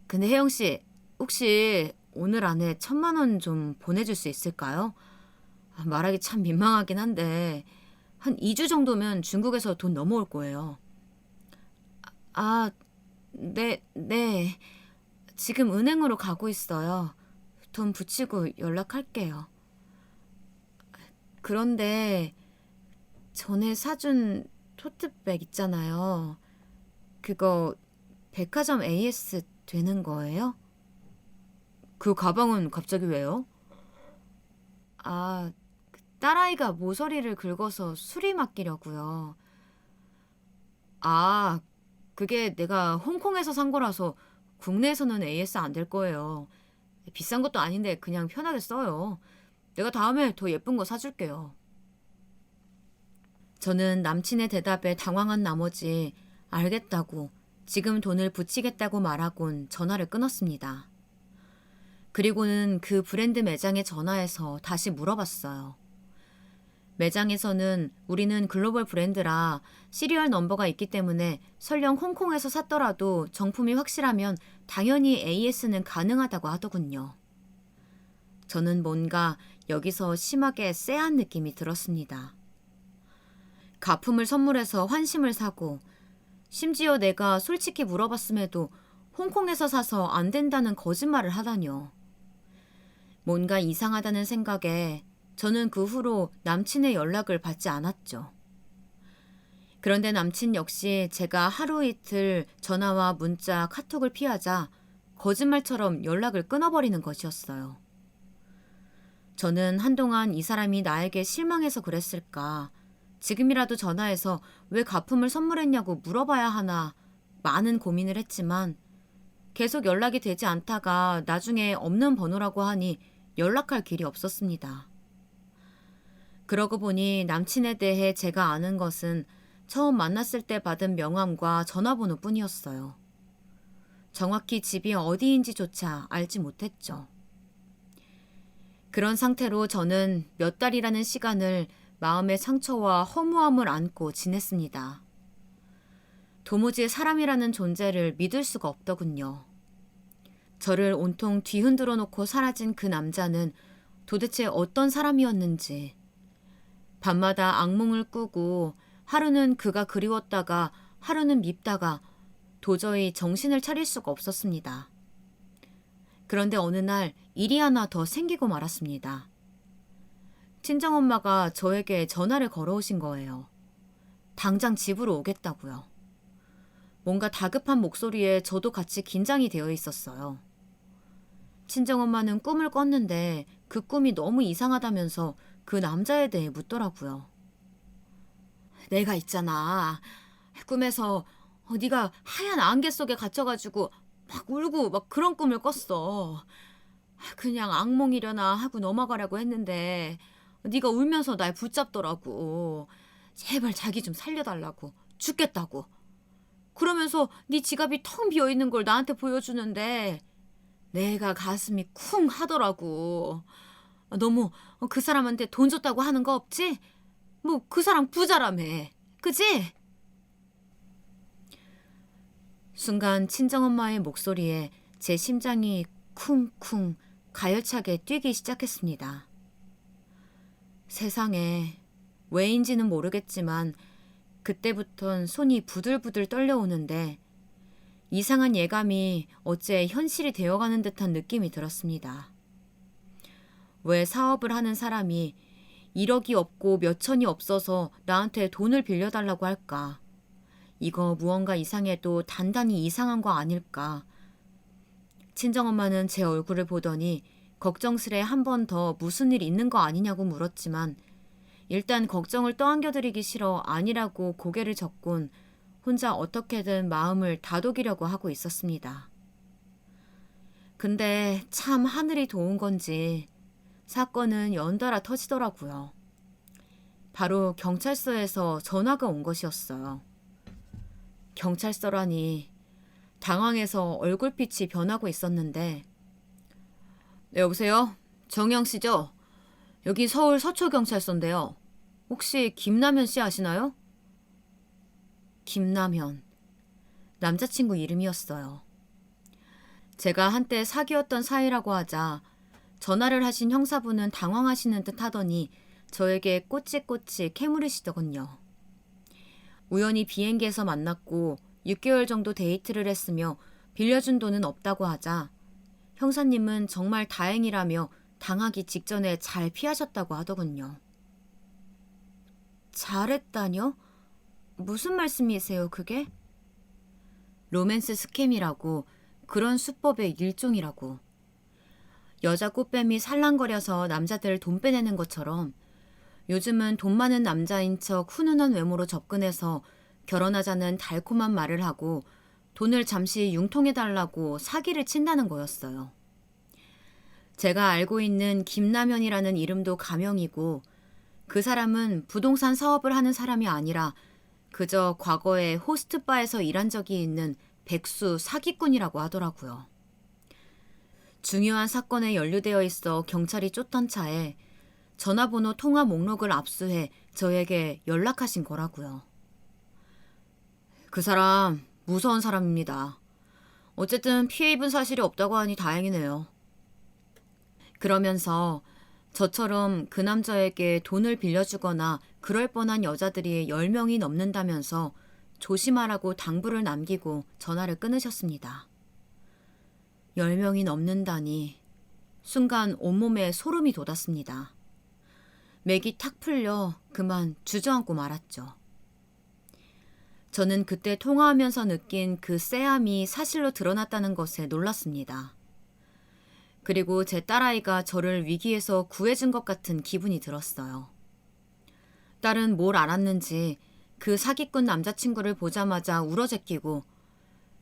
근데 혜영씨, 혹시 오늘 안에 1,000만 원 좀 보내줄 수 있을까요? 말하기 참 민망하긴 한데 한 2주 정도면 중국에서 돈 넘어올 거예요. 아, 네. 지금 은행으로 가고 있어요. 돈 붙이고 연락할게요. 그런데 전에 사준 토트백 있잖아요. 그거 백화점 AS 되는 거예요? 그 가방은 갑자기 왜요? 아, 딸아이가 모서리를 긁어서 수리 맡기려고요. 아, 그게 내가 홍콩에서 산 거라서 국내에서는 AS 안 될 거예요. 비싼 것도 아닌데 그냥 편하게 써요. 내가 다음에 더 예쁜 거 사줄게요. 저는 남친의 대답에 당황한 나머지 알겠다고 지금 돈을 붙이겠다고 말하곤 전화를 끊었습니다. 그리고는 그 브랜드 매장에 전화해서 다시 물어봤어요. 매장에서는 우리는 글로벌 브랜드라 시리얼 넘버가 있기 때문에 설령 홍콩에서 샀더라도 정품이 확실하면 당연히 AS는 가능하다고 하더군요. 저는 뭔가 여기서 심하게 쎄한 느낌이 들었습니다. 가품을 선물해서 환심을 사고 심지어 내가 솔직히 물어봤음에도 홍콩에서 사서 안 된다는 거짓말을 하다뇨. 뭔가 이상하다는 생각에 저는 그 후로 남친의 연락을 받지 않았죠. 그런데 남친 역시 제가 하루 이틀 전화와 문자, 카톡을 피하자 거짓말처럼 연락을 끊어버리는 것이었어요. 저는 한동안 이 사람이 나에게 실망해서 그랬을까, 지금이라도 전화해서 왜 가품을 선물했냐고 물어봐야 하나 많은 고민을 했지만 계속 연락이 되지 않다가 나중에 없는 번호라고 하니 연락할 길이 없었습니다. 그러고 보니 남친에 대해 제가 아는 것은 처음 만났을 때 받은 명함과 전화번호뿐이었어요. 정확히 집이 어디인지조차 알지 못했죠. 그런 상태로 저는 몇 달이라는 시간을 마음의 상처와 허무함을 안고 지냈습니다. 도무지 사람이라는 존재를 믿을 수가 없더군요. 저를 온통 뒤흔들어 놓고 사라진 그 남자는 도대체 어떤 사람이었는지, 밤마다 악몽을 꾸고 하루는 그가 그리웠다가 하루는 밉다가 도저히 정신을 차릴 수가 없었습니다. 그런데 어느 날 일이 하나 더 생기고 말았습니다. 친정엄마가 저에게 전화를 걸어오신 거예요. 당장 집으로 오겠다고요. 뭔가 다급한 목소리에 저도 같이 긴장이 되어 있었어요. 친정엄마는 꿈을 꿨는데 그 꿈이 너무 이상하다면서 그 남자에 대해 묻더라고요. 내가 있잖아. 꿈에서 네가 하얀 안개 속에 갇혀가지고 막 울고 막 그런 꿈을 꿨어. 그냥 악몽이려나 하고 넘어가려고 했는데 네가 울면서 날 붙잡더라고. 제발 자기 좀 살려달라고. 죽겠다고. 그러면서 네 지갑이 텅 비어있는 걸 나한테 보여주는데 내가 가슴이 쿵 하더라고. 너무 그 사람한테 돈 줬다고 하는 거 없지? 뭐 그 사람 부자라며. 그지? 순간 친정엄마의 목소리에 제 심장이 쿵쿵 가열차게 뛰기 시작했습니다. 세상에, 왜인지는 모르겠지만 그때부턴 손이 부들부들 떨려오는데 이상한 예감이 어째 현실이 되어가는 듯한 느낌이 들었습니다. 왜 사업을 하는 사람이 1억이 없고 몇천이 없어서 나한테 돈을 빌려달라고 할까? 이거 무언가 이상해도 단단히 이상한 거 아닐까? 친정엄마는 제 얼굴을 보더니 걱정스레 한 번 더 무슨 일 있는 거 아니냐고 물었지만 일단 걱정을 떠안겨드리기 싫어 아니라고 고개를 젓곤 혼자 어떻게든 마음을 다독이려고 하고 있었습니다. 근데 참 하늘이 도운 건지 사건은 연달아 터지더라고요. 바로 경찰서에서 전화가 온 것이었어요. 경찰서라니 당황해서 얼굴빛이 변하고 있었는데 네, 여보세요? 정영 씨죠? 여기 서울 서초경찰서인데요. 혹시 김남현 씨 아시나요? 김남현. 남자친구 이름이었어요. 제가 한때 사귀었던 사이라고 하자 전화를 하신 형사분은 당황하시는 듯 하더니 저에게 꼬치꼬치 캐물으시더군요. 우연히 비행기에서 만났고 6개월 정도 데이트를 했으며 빌려준 돈은 없다고 하자 형사님은 정말 다행이라며 당하기 직전에 잘 피하셨다고 하더군요. 잘했다뇨? 무슨 말씀이세요, 그게? 로맨스 스캠이라고, 그런 수법의 일종이라고. 여자 꽃뱀이 살랑거려서 남자들 돈 빼내는 것처럼 요즘은 돈 많은 남자인 척 훈훈한 외모로 접근해서 결혼하자는 달콤한 말을 하고 돈을 잠시 융통해달라고 사기를 친다는 거였어요. 제가 알고 있는 김남현이라는 이름도 가명이고 그 사람은 부동산 사업을 하는 사람이 아니라 그저 과거에 호스트바에서 일한 적이 있는 백수 사기꾼이라고 하더라고요. 중요한 사건에 연루되어 있어 경찰이 쫓던 차에 전화번호 통화 목록을 압수해 저에게 연락하신 거라고요. 그 사람 무서운 사람입니다. 어쨌든 피해 입은 사실이 없다고 하니 다행이네요. 그러면서 저처럼 그 남자에게 돈을 빌려주거나 그럴 뻔한 여자들이 10명이 넘는다면서 조심하라고 당부를 남기고 전화를 끊으셨습니다. 10명이 넘는다니 순간 온몸에 소름이 돋았습니다. 맥이 탁 풀려 그만 주저앉고 말았죠. 저는 그때 통화하면서 느낀 그 쎄함이 사실로 드러났다는 것에 놀랐습니다. 그리고 제 딸아이가 저를 위기에서 구해준 것 같은 기분이 들었어요. 딸은 뭘 알았는지 그 사기꾼 남자친구를 보자마자 울어제끼고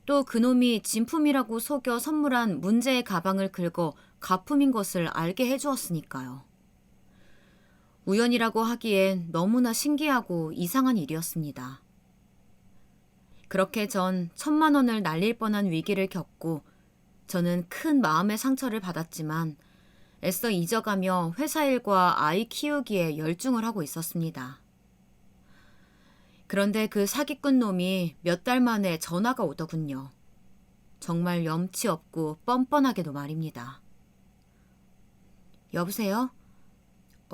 또 그놈이 진품이라고 속여 선물한 문제의 가방을 긁어 가품인 것을 알게 해주었으니까요. 우연이라고 하기엔 너무나 신기하고 이상한 일이었습니다. 그렇게 전 1,000만 원을 날릴 뻔한 위기를 겪고 저는 큰 마음의 상처를 받았지만 애써 잊어가며 회사 일과 아이 키우기에 열중을 하고 있었습니다. 그런데 그 사기꾼 놈이 몇 달 만에 전화가 오더군요. 정말 염치 없고 뻔뻔하게도 말입니다. 여보세요?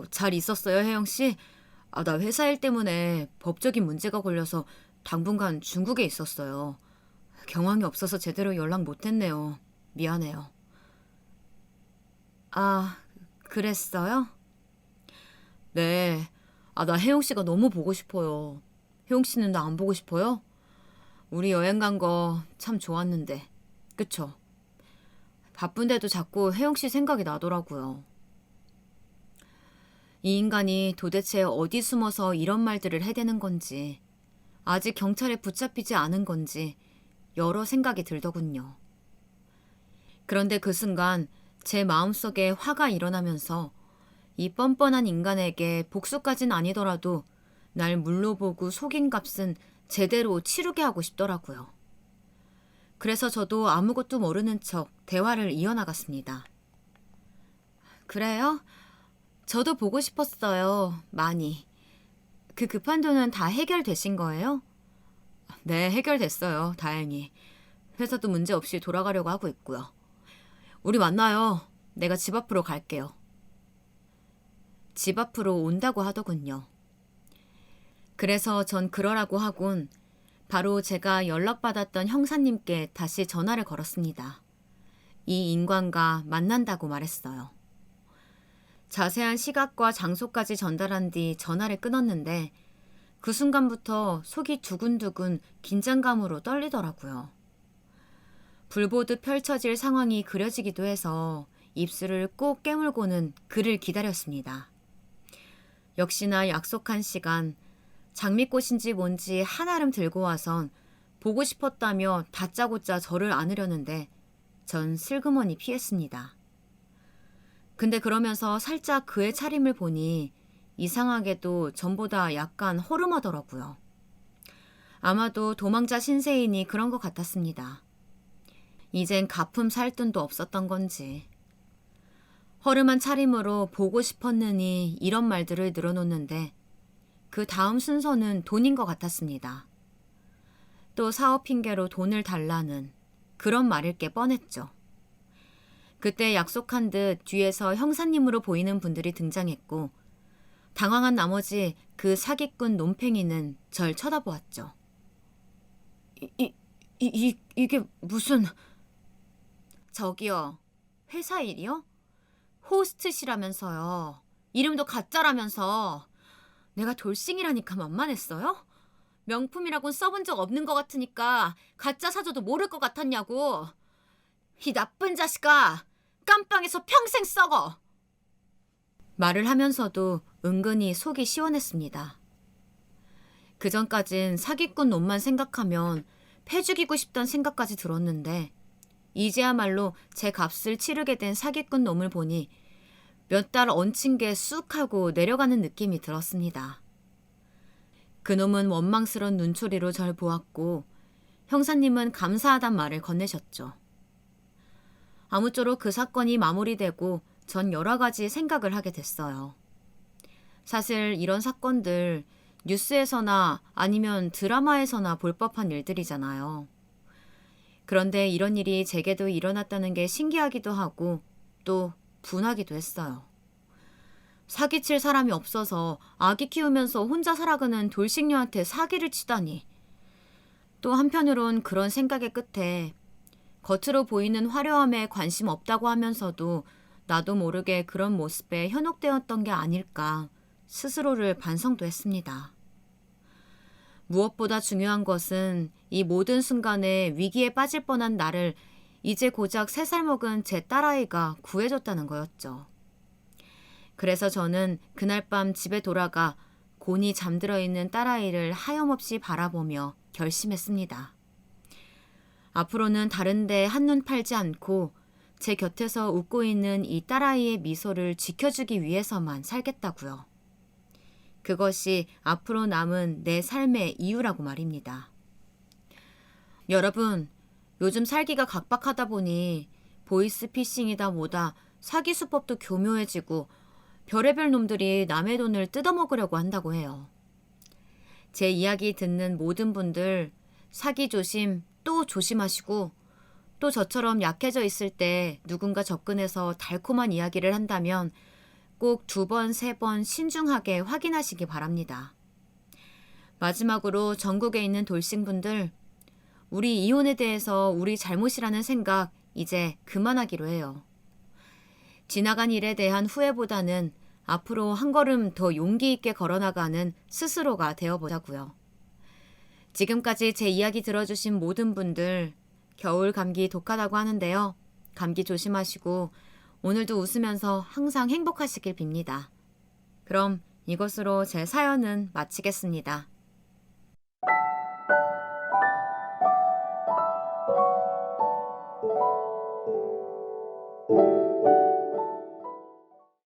잘 있었어요, 혜영씨? 나 회사 일 때문에 법적인 문제가 걸려서 당분간 중국에 있었어요. 경황이 없어서 제대로 연락 못했네요. 미안해요. 아, 그랬어요? 네. 나 혜영씨가 너무 보고 싶어요. 혜영씨는 나 안 보고 싶어요? 우리 여행 간 거 참 좋았는데. 그쵸? 바쁜데도 자꾸 혜영씨 생각이 나더라고요. 이 인간이 도대체 어디 숨어서 이런 말들을 해대는 건지, 아직 경찰에 붙잡히지 않은 건지 여러 생각이 들더군요. 그런데 그 순간 제 마음속에 화가 일어나면서 이 뻔뻔한 인간에게 복수까진 아니더라도 날 물러보고 속인 값은 제대로 치르게 하고 싶더라고요. 그래서 저도 아무것도 모르는 척 대화를 이어나갔습니다. 그래요? 저도 보고 싶었어요. 많이. 그 급한 돈은 다 해결되신 거예요? 네, 해결됐어요. 다행히. 회사도 문제 없이 돌아가려고 하고 있고요. 우리 만나요. 내가 집 앞으로 갈게요. 집 앞으로 온다고 하더군요. 그래서 전 그러라고 하곤 바로 제가 연락받았던 형사님께 다시 전화를 걸었습니다. 이 인간과 만난다고 말했어요. 자세한 시각과 장소까지 전달한 뒤 전화를 끊었는데 그 순간부터 속이 두근두근 긴장감으로 떨리더라고요. 불보듯 펼쳐질 상황이 그려지기도 해서 입술을 꼭 깨물고는 그를 기다렸습니다. 역시나 약속한 시간, 장미꽃인지 뭔지 한아름 들고 와선 보고 싶었다며 다짜고짜 저를 안으려는데 전 슬그머니 피했습니다. 근데 그러면서 살짝 그의 차림을 보니 이상하게도 전보다 약간 허름하더라고요. 아마도 도망자 신세이니 그런 것 같았습니다. 이젠 가품 살 돈도 없었던 건지. 허름한 차림으로 보고 싶었느니 이런 말들을 늘어놓는데 그 다음 순서는 돈인 것 같았습니다. 또 사업 핑계로 돈을 달라는 그런 말일 게 뻔했죠. 그때 약속한 듯 뒤에서 형사님으로 보이는 분들이 등장했고 당황한 나머지 그 사기꾼 놈팽이는 절 쳐다보았죠. 이게 무슨... 저기요, 회사 일이요? 호스트시라면서요. 이름도 가짜라면서. 내가 돌싱이라니까 만만했어요? 명품이라곤 써본 적 없는 것 같으니까 가짜 사줘도 모를 것 같았냐고. 이 나쁜 자식아, 깜빵에서 평생 썩어. 말을 하면서도 은근히 속이 시원했습니다. 그전까진 사기꾼 놈만 생각하면 패 죽이고 싶단 생각까지 들었는데 이제야말로 제 값을 치르게 된 사기꾼 놈을 보니 몇 달 얹힌 게 쑥 하고 내려가는 느낌이 들었습니다. 그놈은 원망스런 눈초리로 절 보았고 형사님은 감사하단 말을 건네셨죠. 아무쪼록 그 사건이 마무리되고 전 여러 가지 생각을 하게 됐어요. 사실 이런 사건들 뉴스에서나 아니면 드라마에서나 볼 법한 일들이잖아요. 그런데 이런 일이 제게도 일어났다는 게 신기하기도 하고 또 분하기도 했어요. 사기칠 사람이 없어서 아기 키우면서 혼자 살아가는 돌싱녀한테 사기를 치다니. 또 한편으론 그런 생각의 끝에 겉으로 보이는 화려함에 관심 없다고 하면서도 나도 모르게 그런 모습에 현혹되었던 게 아닐까 스스로를 반성도 했습니다. 무엇보다 중요한 것은 이 모든 순간에 위기에 빠질 뻔한 나를 이제 고작 3살 먹은 제 딸아이가 구해줬다는 거였죠. 그래서 저는 그날 밤 집에 돌아가 곤히 잠들어 있는 딸아이를 하염없이 바라보며 결심했습니다. 앞으로는 다른 데 한눈 팔지 않고 제 곁에서 웃고 있는 이 딸아이의 미소를 지켜주기 위해서만 살겠다고요. 그것이 앞으로 남은 내 삶의 이유라고 말입니다. 여러분, 요즘 살기가 각박하다 보니 보이스피싱이다 뭐다 사기 수법도 교묘해지고 별의별 놈들이 남의 돈을 뜯어먹으려고 한다고 해요. 제 이야기 듣는 모든 분들 사기 조심 또 조심하시고 또 저처럼 약해져 있을 때 누군가 접근해서 달콤한 이야기를 한다면 꼭 2번, 3번 신중하게 확인하시기 바랍니다. 마지막으로 전국에 있는 돌싱분들, 우리 이혼에 대해서 우리 잘못이라는 생각 이제 그만하기로 해요. 지나간 일에 대한 후회보다는 앞으로 한 걸음 더 용기 있게 걸어나가는 스스로가 되어보자고요. 지금까지 제 이야기 들어주신 모든 분들 겨울 감기 독하다고 하는데요. 감기 조심하시고 오늘도 웃으면서 항상 행복하시길 빕니다. 그럼 이것으로 제 사연은 마치겠습니다.